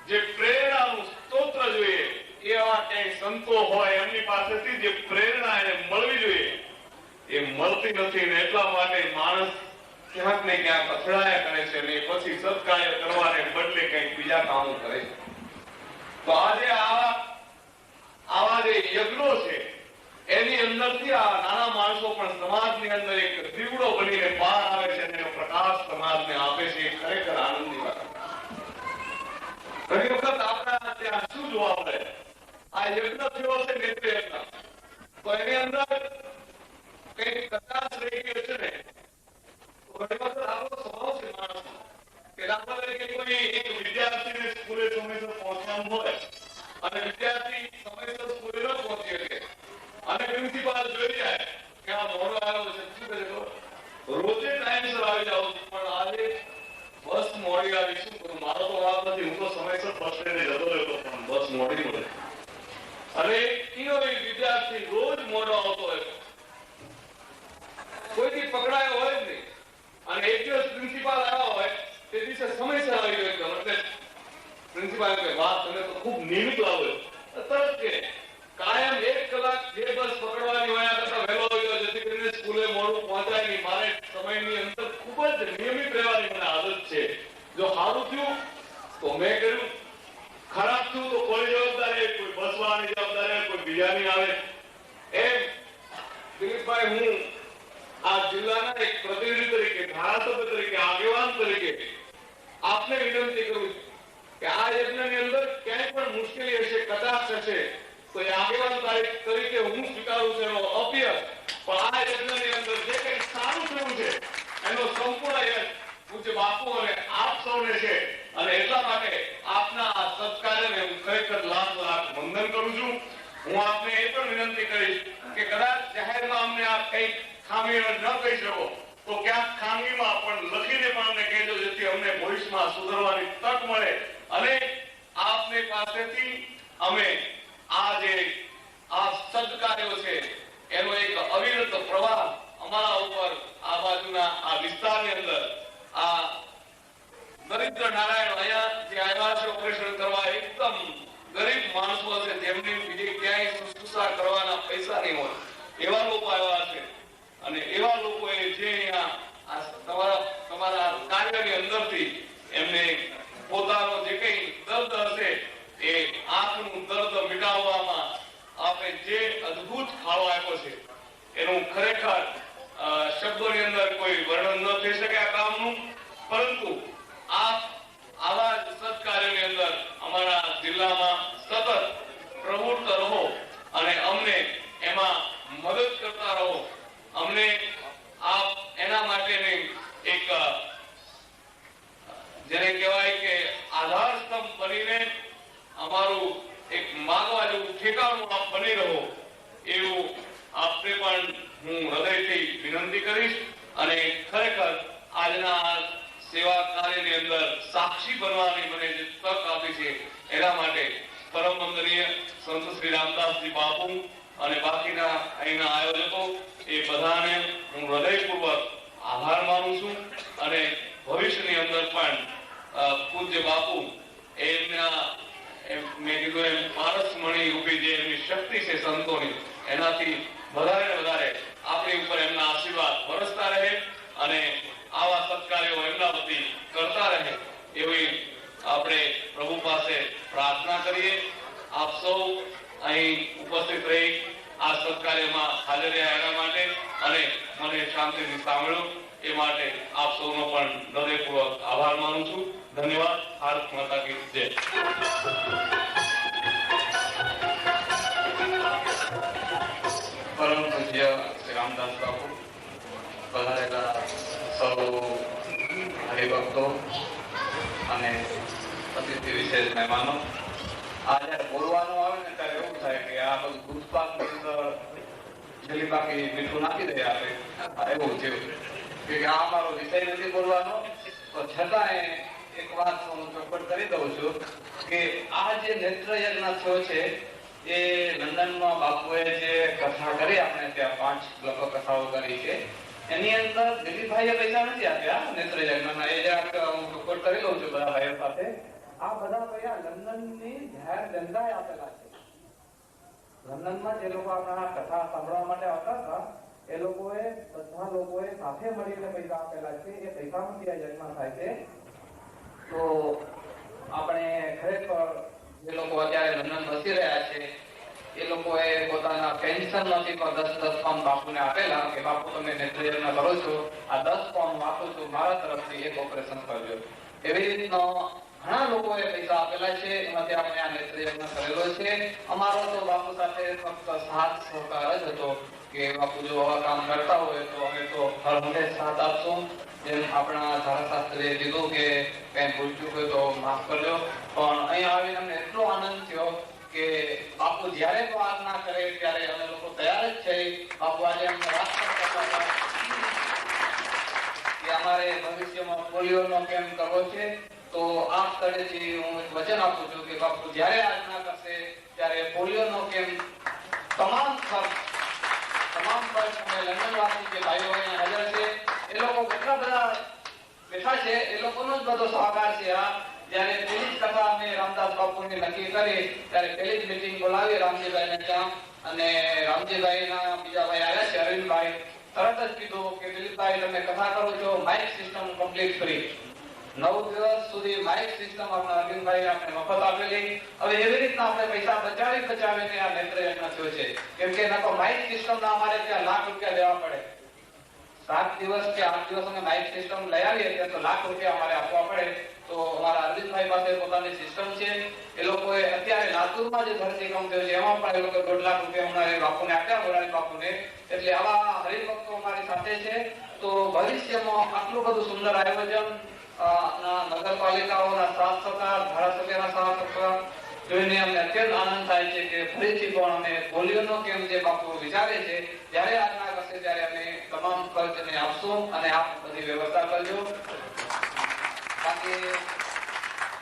જે પ્રેરણાનું સ્તોત્ર જોઈએ એવા ક્યાંય સંતો હોય એમની પાસેથી જે પ્રેરણા એને મળવી જોઈએ એ મળતી નથી. ને એટલા માટે માણસ ક્યાંક ને ક્યાંક અથડાયા કરે છે ને પછી સત્કાર્ય કરવાને બદલે કંઈક બીજા કામો કરે છે. તો આજે આવા જે યજ્ઞો છે એની અંદરથી આ નાના માણસો પણ સમાજની અંદર એક દીવડો બનીને બહાર આવે છે અને એનો પ્રકાશ સમાજને આપે છે. એ ખરેખર આનંદની વાત. ઘણી વખત આપણા ત્યાં શું જોવા મળે? આ યજ્ઞ થયો છે નેત્ર યજ્ઞ, તો એની અંદર કઈક કચાશ રહી ગયો છે ને, ઘણી વખત આપણો સ્વભાવ છે માણસનો કે દાખલા તરીકે કોઈ એક વિદ્યાર્થીને સ્કૂલે સમયસર પહોંચવાનું હોય અને વિદ્યાર્થી સમયસર સ્કૂલે ન પહોંચી શકે અને પ્રિન્સિપાલ જોઈ જાય કે આ મોડો આવ્યો છે, શું કરે? રોજે ટાઈમસર આવી જાવ પણ આજે બસ મોડી આવી, શું કરું? મારો તો વાત નથી, હું તો સમયસર બસ સ્ટેન્ડે જતો રહેતો પણ બસ મોડી મળે. અને કયો વિદ્યાર્થી રોજ મોડો આવતો હોય, કોઈથી પકડાયો હોય જ નહીં, અને એક દિવસ પ્રિન્સિપાલ આવ્યા હોય તે દિવસે સમયસર આવી ગયો એકદમ. એટલે પ્રિન્સિપાલ કહે વાત તમે તો ખૂબ નિયમિત લાવો તરત કે કાયમ 1 કલાક જે બસ પકડવાની હોય કરતા વહેલો આવ્યો જેથી કરીને સ્કૂલે મોડું પહોંચાય નહીં. મારે સમયની અંદર ખૂબ જ નિયમિત રહેવાની મને આદત છે. જો સારું થયું તો મેં કર્યું, ખરાબ થયું તો કોઈ જવાબદારી, કોઈ બસ વાળાની જવાબદારી, કોઈ બીજાની આવે. એમ દિલીપભાઈ, હું આ જિલ્લાના એક પ્રતિનિધિ તરીકે, ધારાસભ્ય તરીકે, આગેવાન તરીકે આપને વિનંતી કરું છું કે આ યજ્ઞની અંદર ક્યાંય પણ મુશ્કેલી હશે, કચાશ હશે તો એ આગેવાન તરીકે હું સ્વીકારું છું એનો અભ્યાસ. પણ આ યજ્ઞની અંદર જે કંઈ સારું થયું છે એનો સંપૂર્ણ યશ પૂજ્ય બાપુ અને આપ સૌને છે. અને એટલા માટે આપના આ સત્કાર્યને હું ખરેખર લાખ લાખ વંદન કરું છું. હું આપને એ પણ વિનંતી કરીશ કે કદાચ જાહેરમાં અમને આ કંઈક ખામી ન કહી શકો તો ક્યાંક ખામીમાં પણ લખીને પણ અમને કહેજો, જેથી અમને ભવિષ્યમાં સુધારવાની તક મળે અને આપની પાસેથી અમે આ સત્કાર્યો છે એનો એક અવિરત પ્રવાહ અમારા ઉપર આ બાજુના આ વિસ્તારની અંદર આ દરિદ્ર નારાયણ અહીંયા જે આવ્યા છે ઓપરેશન કરવા, એકદમ ગરીબ માણસો છે જેમની બીજી ક્યાંય શુશ્રૂષા કરવાના પૈસા નહીં હોય એવા લોકો આવ્યા છે. અને એવા લોકોએ જે અહીંયા તમારા કાર્યની અંદરથી એમને પોતાનો જે કઈ દર્દ હશે એ આંખનું દર્દ મિટાવવામાં આપણે જે અદ્ભુત ફાળો આપ્યો છે એનું ખરેખર શબ્દોની અંદર કોઈ વર્ણન ન થઈ શકે આ કામનું. પરંતુ આવા જ સત્કાર્યની અંદર અમારા જિલ્લામાં સતત પ્રવૃત્ત રહો અને અમને એમાં મદદ કરતા રહો. અમને આપ એના માટેની એક જેને કહેવાય કે આધાર સ્તંભ બનીને અમારું એક માગવા જેવું ઠેકાણું આપ બની રહો એવું આપને પણ હું હૃદયથી વિનંતી કરીશ. અને ખરેખર આજના સેવા કાર્યની અંદર સાક્ષી બનવાની મને જે તક આપી છે એના માટે પરમ વંદનીય સંત શ્રી રામદાસજી બાપુ અને બાકીના અહીંના આયોજકો એ બધાને હું હૃદયપૂર્વક આભાર માનું છું. અને ભવિષ્યની અંદર પણ પૂજ્ય બાપુ એમના મેં કીધું એમ પારસમણી રૂપી જે એમની શક્તિ છે સંતોની, એનાથી વધારે ને વધારે આપણી ઉપર એમના આશીર્વાદ વરસતા રહે અને આવા સત્કાર્યો એમના વતી કરતા રહે એવી આપ સૌ અહીં ઉપસ્થિત રહી આ સત્કાર્યમાં હાજર રહ્યા એના માટે અને મને શાંતિથી સાંભળ્યું એ માટે આપ સૌનો પણ હૃદયપૂર્વક આભાર માનું છું. ધન્યવાદ. ભારત માતા કી જય. પરમ પૂજ્ય શ્રી રામદાસ બાપુ, પધારેલા સૌ હરિભક્તો અને અતિથિ વિશેષ મહેમાનો, આ જયારે બોલવાનું આવે ને ત્યારે એવું થાય કે આ બધું દૂધપાકની અંદર જલીબાકી મીઠું નાખી દે આપણે, એવું થયું કે આ અમારો વિષય નથી બોલવાનો. તો છતાંય એક વાત હું ચોખવટ કરી દઉં છું કે આ જે નેત્ર યજ્ઞ થયો છે એ લંડનમાં બાપુએ જે કથા કરી, આપણે ત્યાં 5 લગભગ કથાઓ કરી છે, એની અંદર દિલીપભાઈએ પૈસા નથી આપ્યા નેત્ર યજ્ઞના. એ જરાક હું ચોખવટ કરી લઉં છું બધા ભાઈઓ સાથે. આ બધા પૈસા લંડનની જાહેર જનતાએ આપેલા છે. લંડનમાં જે લોકો આપણા કથા સાંભળવા માટે આવતા હતા એ લોકોએ બધા લોકોએ સાથે મળીને પૈસા આપેલા છે. એ પૈસામાંથી આ યજ્ઞ થાય છે. તો આપણે ખરેખર જે લોકો અત્યારે લંડન વસી રહ્યા છે એ લોકોએ પોતાના પેન્શન માંથી પણ 10 પાઉન્ડ બાપુને આપેલા કે બાપુ તમે નેત્ર યજ્ઞ કરો છો, આ 10 પાઉન્ડ આપું છું, મારા તરફથી એક ઓપરેશન કરજો. એવી રીતનો ઘણા લોકોએ પૈસા આપેલા છે. એમાંથી આપણે આ નેત્ર યજ્ઞ કરેલો છે. અમારો તો બાપુ સાથે ફક્ત સાથ સહકાર જ હતો કે બાપુ જો આવા કામ કરતા હોય તો અમે તો હર હંમેશ સાથ આપશું. જેમ આપણા ધારાશાસ્ત્રીએ કીધું કે કઈ ભૂલચૂક હોય તો માફ કરજો. પણ અહીંયા આવીને અમને એટલો આનંદ થયો કે બાપુ જયારે પણ આજ્ઞા કરે ત્યારે અમે લોકો તૈયાર જ છે. બાપુ આજે અમને વાત કરતા હતા કે અમારે ભવિષ્યમાં પોલિયોનો કેમ્પ કરવો છે. તો આ સ્થળેથી હું વચન આપું છું કે બાપુ જયારે આજ્ઞા કરશે ત્યારે પોલિયોનો કેમ્પ તમામ ખર્ચ અમે લંડનવાસી જે ભાઈઓ અહીંયા હાજર છે એ લોકો કેટલા બધા બેઠા છે એ લોકોનો જ બધો સહકાર છે. આ જયારે પહેલી જ કથા અમે રામદાસ બાપુની નક્કી કરી ત્યારે પહેલી જ મીટિંગ બોલાવી રામજીભાઈને ત્યાં, અને રામજીભાઈના બીજા ભાઈ આવ્યા છે અરવિંદભાઈ, તરત જ કીધું કે દિલીપભાઈ તમે કથા કરો છો, માઇક સિસ્ટમ કમ્પ્લીટ ફ્રી. 9 દિવસ સુધી માઇક સિસ્ટમ આપણા અરવિંદભાઈ આપણે મફત આપેલી. હવે એવી રીતના આપણે પૈસા બચાવીને આ નેત્ર યજ્ઞ થયો છે. કેમ કે નકો માઇક સિસ્ટમ ના અમારે ત્યાં લાખ રૂપિયા દેવા પડે. 7 દિવસ કે 8 દિવસ અમે માઇક સિસ્ટમ લઈ આવીએ ત્યાં તો લાખ રૂપિયા અમારે આપવા પડે. તો અમારા અરવિંદભાઈ પાસે પોતાની સિસ્ટમ છે. એ લોકોએ અત્યારે લાતુરમાં જે ધરતીકંપ થયો છે એમાં પણ એ લોકો 1.5 લાખ રૂપિયા હમણાં બાપુને આપ્યા, મોરારી બાપુને. એટલે આવા હરિભક્તો અમારી સાથે છે. તો ભવિષ્યમાં આટલું બધું સુંદર આયોજન નગરપાલિકાઓના સાથ સહકાર, ધારાસભ્યના સાથ સહકાર જોઈને અમને અત્યંત આનંદ થાય છે કે ફરીથી પણ અમે પોલિયોનો કેમ્પ જે બાપુ વિચારે છે જ્યારે આજ્ઞા કરશે ત્યારે અમે તમામ ખર્ચને આપશું અને આપ બધી વ્યવસ્થા કરજો. બાકી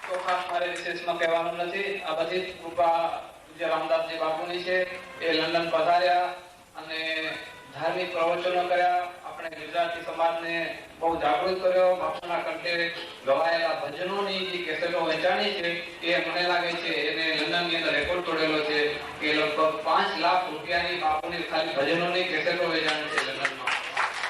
તો ખાસ મારે વિશેષમાં કહેવાનું નથી. આ બધી કૃપા જે રામદાસજી બાપુની છે. એ લંડન પધાર્યા અને ધાર્મિક પ્રવચનો કર્યા, આપણે ગુજરાતી સમાજને બહુ જાગૃત કર્યો. બાપુના કંઠે ગવાયેલા ભજનોની જે કેસેટો વેચાણી છે એ મને લાગે છે એને લંડનની અંદર રેકોર્ડ તોડેલો છે કે લગભગ 5 લાખ રૂપિયાની બાપુની ખાલી ભજનોની કેસેટો વેચાણી છે લંડનમાં.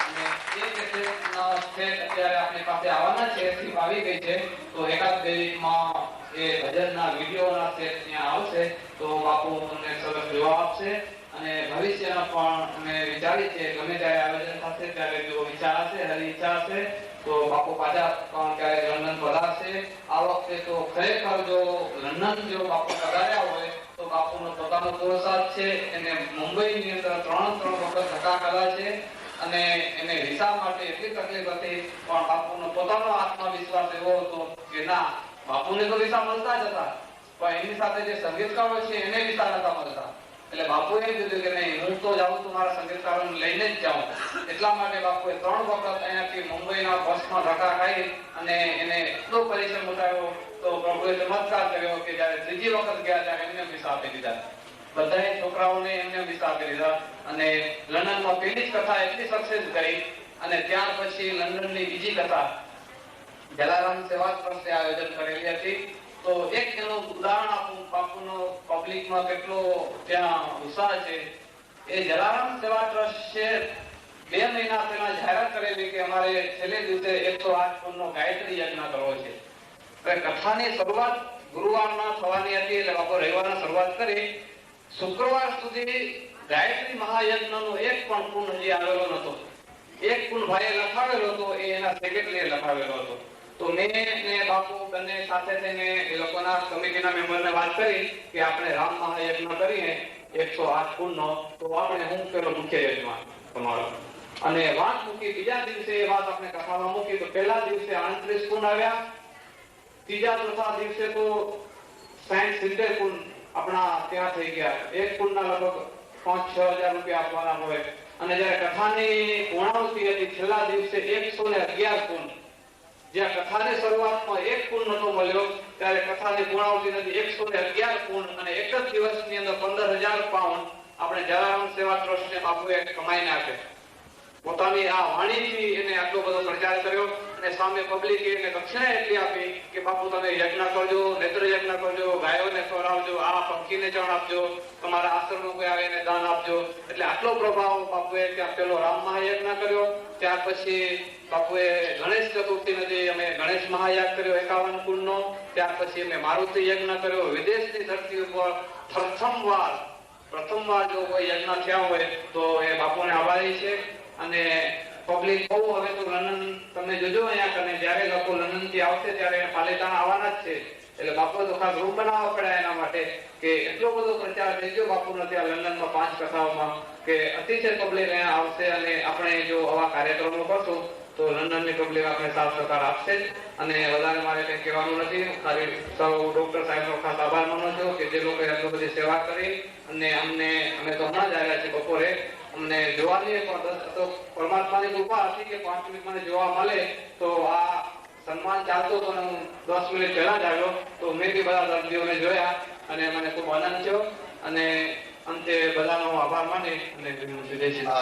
અને એ કેસેટના સેટ અત્યારે આપણી પાસે આવવાના છે, એથી આવી ગઈ છે. તો એકાદ 2 વીકમાં એ ભજનના વિડીયોના સેટ ત્યાં આવશે તો બાપુ તમને સરસ જવાબ આપશે. અને ભવિષ્યમાં પણ અમે વિચારી છે ગમે ત્યારે આયોજન થશે ત્યારે જો વિચાર હશે, હરી ઈચ્છા હશે તો બાપુ પાછા પણ ક્યારેક લંડન પધારશે. આ વખતે તો ખરેખર જો લંડન જો બાપુ પધાર્યા હોય તો બાપુનો પોતાનો પુરુષાર્થ છે. એને મુંબઈની અંદર 3 વખત ધક્કા ખાધા છે અને એને વિસા માટે એટલી તકલીફ હતી, પણ બાપુનો પોતાનો આત્મવિશ્વાસ એવો હતો કે ના, બાપુને તો વિસા મળતા જ હતા પણ એની સાથે જે સંગીતકારો છે એને વિસા નતા મળતા. એટલે બાપુએ કીધું કે નહીં, હું તો જાઉં છું મારા સંગીતકારોને લઈને જ જાઉં. એટલા માટે બાપુએ 3 વખત અહીંયાથી મુંબઈના બસમાં ધક્કા ખાઈ અને એને એટલો પરિશ્રમ ઉઠાવ્યો. તો પ્રભુએ ચમત્કાર કર્યો કે જયારે 3જી વખત ગયા ત્યારે એમને વિસા આપી દીધા. બધા છોકરાઓને એમને વિસા આપી દીધા અને લંડનમાં પહેલી જ કથા એટલી સક્સેસ ગઈ. અને ત્યાર પછી લંડનની બીજી કથા જલારામ સેવા ટ્રસ્ટે આયોજન કરેલી હતી. તો એક એનું ઉદાહરણ આપું, બાપુનો પબ્લિકમાં કેટલો ત્યાં ઉત્સાહ છે. એ જલારામ સેવા ટ્રસ્ટ છે 2 મહિના પહેલા જાહેરાત કરેલી કે અમારે છેલ્લે દિવસે 108 કુંડનો ગાયત્રી યજ્ઞ કરવો છે. કથાની શરૂઆત ગુરુવારના થવાની હતી એટલે બાપુ રવિવારના શરૂઆત કરી. શુક્રવાર સુધી ગાયત્રી મહાયજ્ઞનો એક પણ કુંડ હજી આવેલો નતો. એક કુંડ ભાઈએ લખાવેલો હતો, એ એના સેક્રેટરીએ લખાવેલો હતો. તો મેં ને બાપુ બંને સાથે થઈને એ લોકોના કમિટીના મેમ્બરને વાત કરી કે આપણે રામ મહાયજ્ઞ કરીએ 108 કુંડનો, તો આપણે હું પેલો મુખ્ય યજમાન તમારો. અને વાત મૂકી. બીજા દિવસે એ વાત આપણે કથામાં મૂકી. તો પહેલા દિવસે 38 કુંડ આવ્યા. ત્રીજા ચોથા દિવસે તો 60-70 કુંડ આપણા ત્યાં થઈ ગયા. એક કુંડના લગભગ 5-6 હજાર રૂપિયા આપવાના હોય. અને જયારે કથાની પૂર્ણાહુતિ હતી છેલ્લા દિવસે 111 કુંડ. જ્યાં કથાની શરૂઆતમાં એક કુંડ નતો મળ્યો, ત્યારે કથાની પૂર્ણાહુતિ નથી 111 કુંડ. અને એક જ દિવસની અંદર 15,000 પાઉન્ડ આપણે જલારામ સેવા ટ્રસ્ટને બાપુએ કમાઈને આપે. પોતાની આ વાણીથી એને આટલો બધો પ્રચાર કર્યો. અને સામે પબ્લિકે એને દક્ષિણા એટલી આપી કે બાપુ તમે યજ્ઞ કરજો, નેત્ર યજ્ઞ કરજો, ગાયોને ખવડાવજો, આ પંખીને ચણ આપજો, તમારા આશ્રમનો કોઈ આવે એને દાન આપજો. એટલે આટલો પ્રભાવ બાપુએ ત્યાં પેલો રામ મહાયજ્ઞ કર્યો. ત્યાર પછી બાપુએ ગણેશ ચતુર્થી નથી અમે ગણેશ મહાયાગ કર્યો 51 કુંડનો. ત્યાર પછી અમે મારુતિ યજ્ઞ કર્યો. વિદેશની ધરતી ઉપર પ્રથમવાર જો કોઈ યજ્ઞ થયા હોય તો એ બાપુને આભારી છે. અને પબ્લિક બહુ હવે તો લંડન તમે જોજો અહીંયા કને જયારે લોકો લંડન થી આવશે ત્યારે પાલિતાણા આવવાના જ છે. એટલે બાપુ તો ખાસ રૂમ બનાવવા પડ્યા એના માટે કે એટલો બધો પ્રચાર થઈ ગયો બાપુનો ત્યાં લંડનમાં 5 કથાઓમાં કે અતિશય પબ્લિક અહીંયા આવશે. અને આપણે જો આવા કાર્યક્રમો કરશું તો લંડનની પબ્લિક આપણે સાથ સહકાર આપશે જ. અને વધારે મારે કંઈ કહેવાનું નથી. ખાલી સૌ ડોક્ટર સાહેબનો ખાસ આભાર માનું છું કે જે લોકોએ આટલી બધી સેવા કરી. અને અમે તો હમણાં જ આવ્યા છીએ બપોરે. અમને જોવાની પણ તો પરમાત્માની કૃપા હતી કે 5 મિનિટ મને જોવા મળે. તો આ સન્માન ચાલતો હતો અને હું 10 મિનિટ પહેલા જ આવ્યો. તો મેં બી બધા દર્દીઓને જોયા અને મને ખૂબ આનંદ થયો. અને અંતે બધાનો આભાર માની અને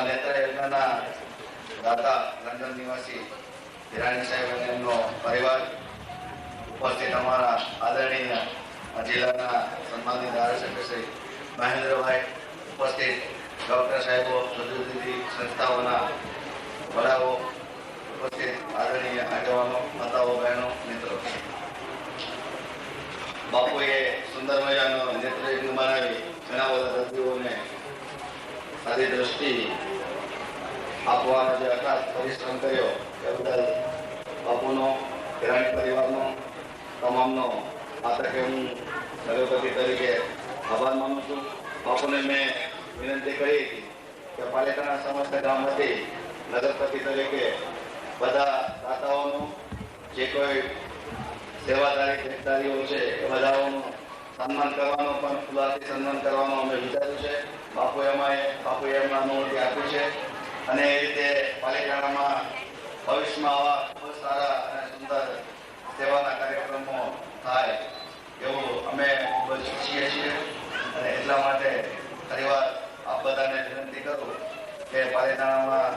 નેત્ર યજ્ઞના દાતા લંડન નિવાસી હિરાણી સાહેબ અને એમનો પરિવાર, ઉપસ્થિત અમારા આદરણીય જિલ્લાના સન્માનિત ધારાસભ્ય શ્રી મહેન્દ્રભાઈ, ઉપસ્થિત ડોક્ટર સાહેબો, જુદી જુદી સંસ્થાઓના વડાઓ, ઉપસ્થિત આદરણીય આગેવાનો, માતાઓ, બહેનો, મિત્રો. બાપુએ સુંદર મજાનો નેત્રયજ્ઞ બનાવી ઘણા બધા દર્દીઓને સારી દ્રષ્ટિ આપવાનો જે અખાત પરિશ્રમ કર્યો એ બદલ બાપુનો, હિરાણી પરિવારનો, તમામનો આ તકે હું નગરપતિ તરીકે આભાર માનું છું. બાપુને મેં વિનંતી કરી હતી કે પાલિતાણા સમસ્ત ગામમાંથી નગરપતિ તરીકે બધા દાતાઓનું જે કોઈ સેવાદારી જવાબદારીઓ છે એ બધાઓનું સન્માન કરવાનું, પણ ખુલ્લાથી સન્માન કરવાનું અમે વિચાર્યું છે. બાપુએ એમના અનુમતિ આપી છે. અને એ રીતે પાલિતાણામાં ભવિષ્યમાં આવા ખૂબ સારા અને સુંદર સેવાના કાર્યક્રમો થાય એવું અમે ખૂબ જ ઈચ્છીએ છીએ. અને એટલા માટે ફરીવાર આપ બધાને વિનંતી કરું કે પાલિતાણામાં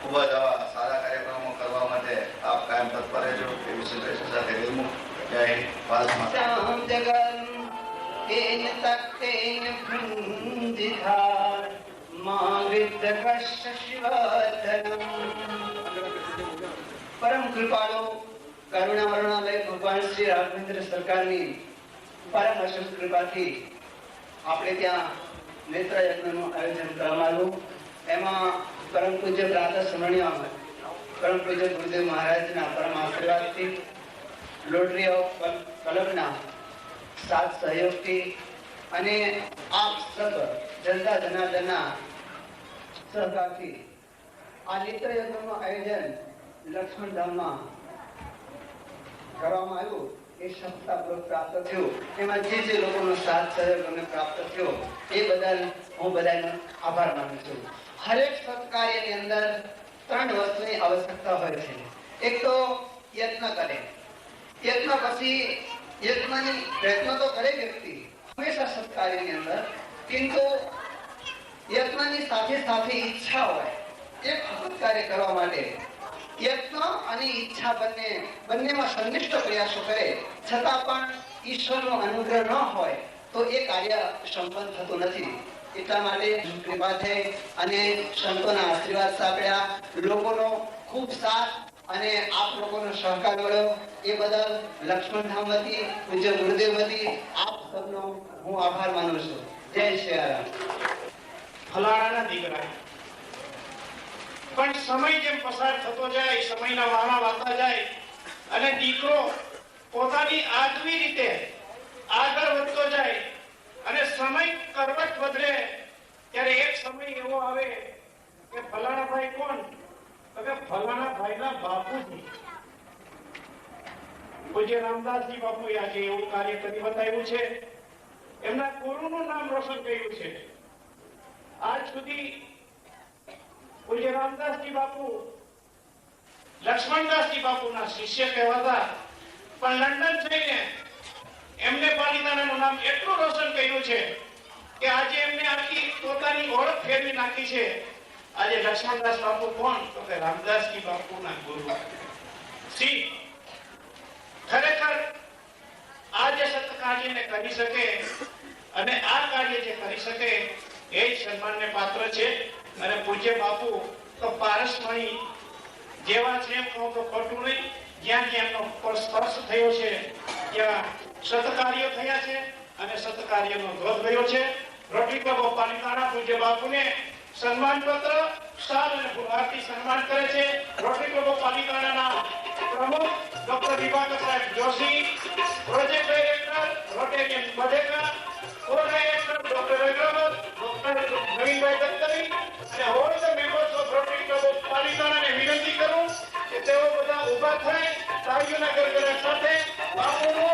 ખૂબ જ આવા સારા કાર્યક્રમો કરવા માટે આપ કાયમ તત્પર રહેજો એવી શુભેચ્છા સાથે વિરમું. જય હિન્દ, ભારત પરમ કૃપાળુ કરુણા વર્ણાલય ભગવાન શ્રી રાઘવેન્દ્ર સરકારની પરમ અશેષ કૃપાથી આપણે ત્યાં નેત્ર યજ્ઞનું આયોજન કરવામાં આવ્યું. એમાં પરમ પૂજ્ય પ્રાતઃ સ્મરણીય પરમ પૂજ્ય ગુરુદેવ મહારાજના પરમ આશીર્વાદથી લોટરી ઓફ કલબના સાથ સહયોગથી અને આપ સર્વ જનતા જનાર્દનના સહકારથી આ નેત્ર યજ્ઞનું આયોજન લક્ષ્મણ ધામમાં કરવામાં આવ્યું. એ સફળતાપૂર્વક પ્રાપ્ત થયું. એમાં જે લોકોનો સાથ સહયોગ અમને પ્રાપ્ત થયો એ બદલ હું બધાનો આભાર માનું છું. હરેક સત્કાર્યની અંદર 3 વસ્તુની આવશ્યકતા હોય છે. એક તો યત્ન કરે, યત્ન પછી યત્નની પ્રયત્ન તો કરે વ્યક્તિ હંમેશા સત્કાર્યની અંદર, কিন্তু યત્નની સાથે સાથે ઈચ્છા હોય. એક સત્કાર્ય કરવા માટે યત્ન અને ઈચ્છા બંનેમાં સંનિષ્ઠ પ્રયાસો કરે છતાં પણ ઈશ્વરનો અનુગ્રહ ન હોય તો એ કાર્ય સંપન્ન થતું નથી. એટલા માટે કૃપા થઈ અને સંતોના આશીર્વાદ સાંભળ્યા, લોકોનો ખૂબ સાથ અને આપ લોકોનો સહકાર મળ્યો એ બદલ લક્ષ્મણ ધામ વતી, પૂજ્ય ગુરુદેવ વતી આપ સૌનો હું આભાર માનું છું. જય સિયારામ. ફલાણાના દીકરા પણ સમય જેમ પસાર થતો જાય, સમયના વાણા વાતા જાય અને દીકરો પોતાની આગવી રીતે આગળ વધતો જાય અને સમય કરવટ બદલે ત્યારે એક સમય એવો આવે કે ફલાણા ભાઈ કોણ? તો કે ફલાણા ભાઈના બાપુજી પૂજ્ય રામદાસજી બાપુએ આજે એવું કાર્ય કરી બતાવ્યું છે. એમના ગુરુનું નામ રોશન કર્યું છે. આજ સુધી પૂજ્ય રામદાસજી બાપુ લક્ષ્મણદાસજી બાપુના શિષ્ય કહેવાતા, પણ લંડન જઈને એમને પાલિતાણાનું નામ એટલું રોશન કર્યું છે કે આજે એમને આખી પોતાની ઓળખ ફેરવી નાખી છે. આજે લક્ષ્મણદાસ બાપુ કોણ? તો કે રામદાસજી બાપુના ગુરુ. ખરેખર આ જે સત્કાર્યને કરી શકે અને આ કાર્ય જે કરી શકે એ જ સન્માનને પાત્ર છે. અને પૂજ્ય બાપુ તો પારસમણી જેવા છે એમ કહું તો ખોટું નહીં. જ્યાં જ્યાં એમનો સ્પર્શ થયો છે ત્યાં સત્કાર્યો થયા છે અને સત્કાર્યનો ધ્વજ ગયો છે. રોટરી ક્લબ ઓફ પાલિતાણા પૂજ્ય બાપુને સન્માન પત્ર, શાલ અને ફુલહારથી સન્માન કરે છે. રોટરી ક્લબ ઓફ પાલિતાણાના પ્રમુખ ડોક્ટર દિવાકર સાહેબ Joshi, project director Rotarian Badheka, codirector doctor Agrawal, doctor Navinbhai Dattari અને all the members of Rotary club of પાલિતાણાને વિનંતી કરું કે તેઓ બધા ઊભા થાય તાળીઓના ગરગડા સાથે બાપુનું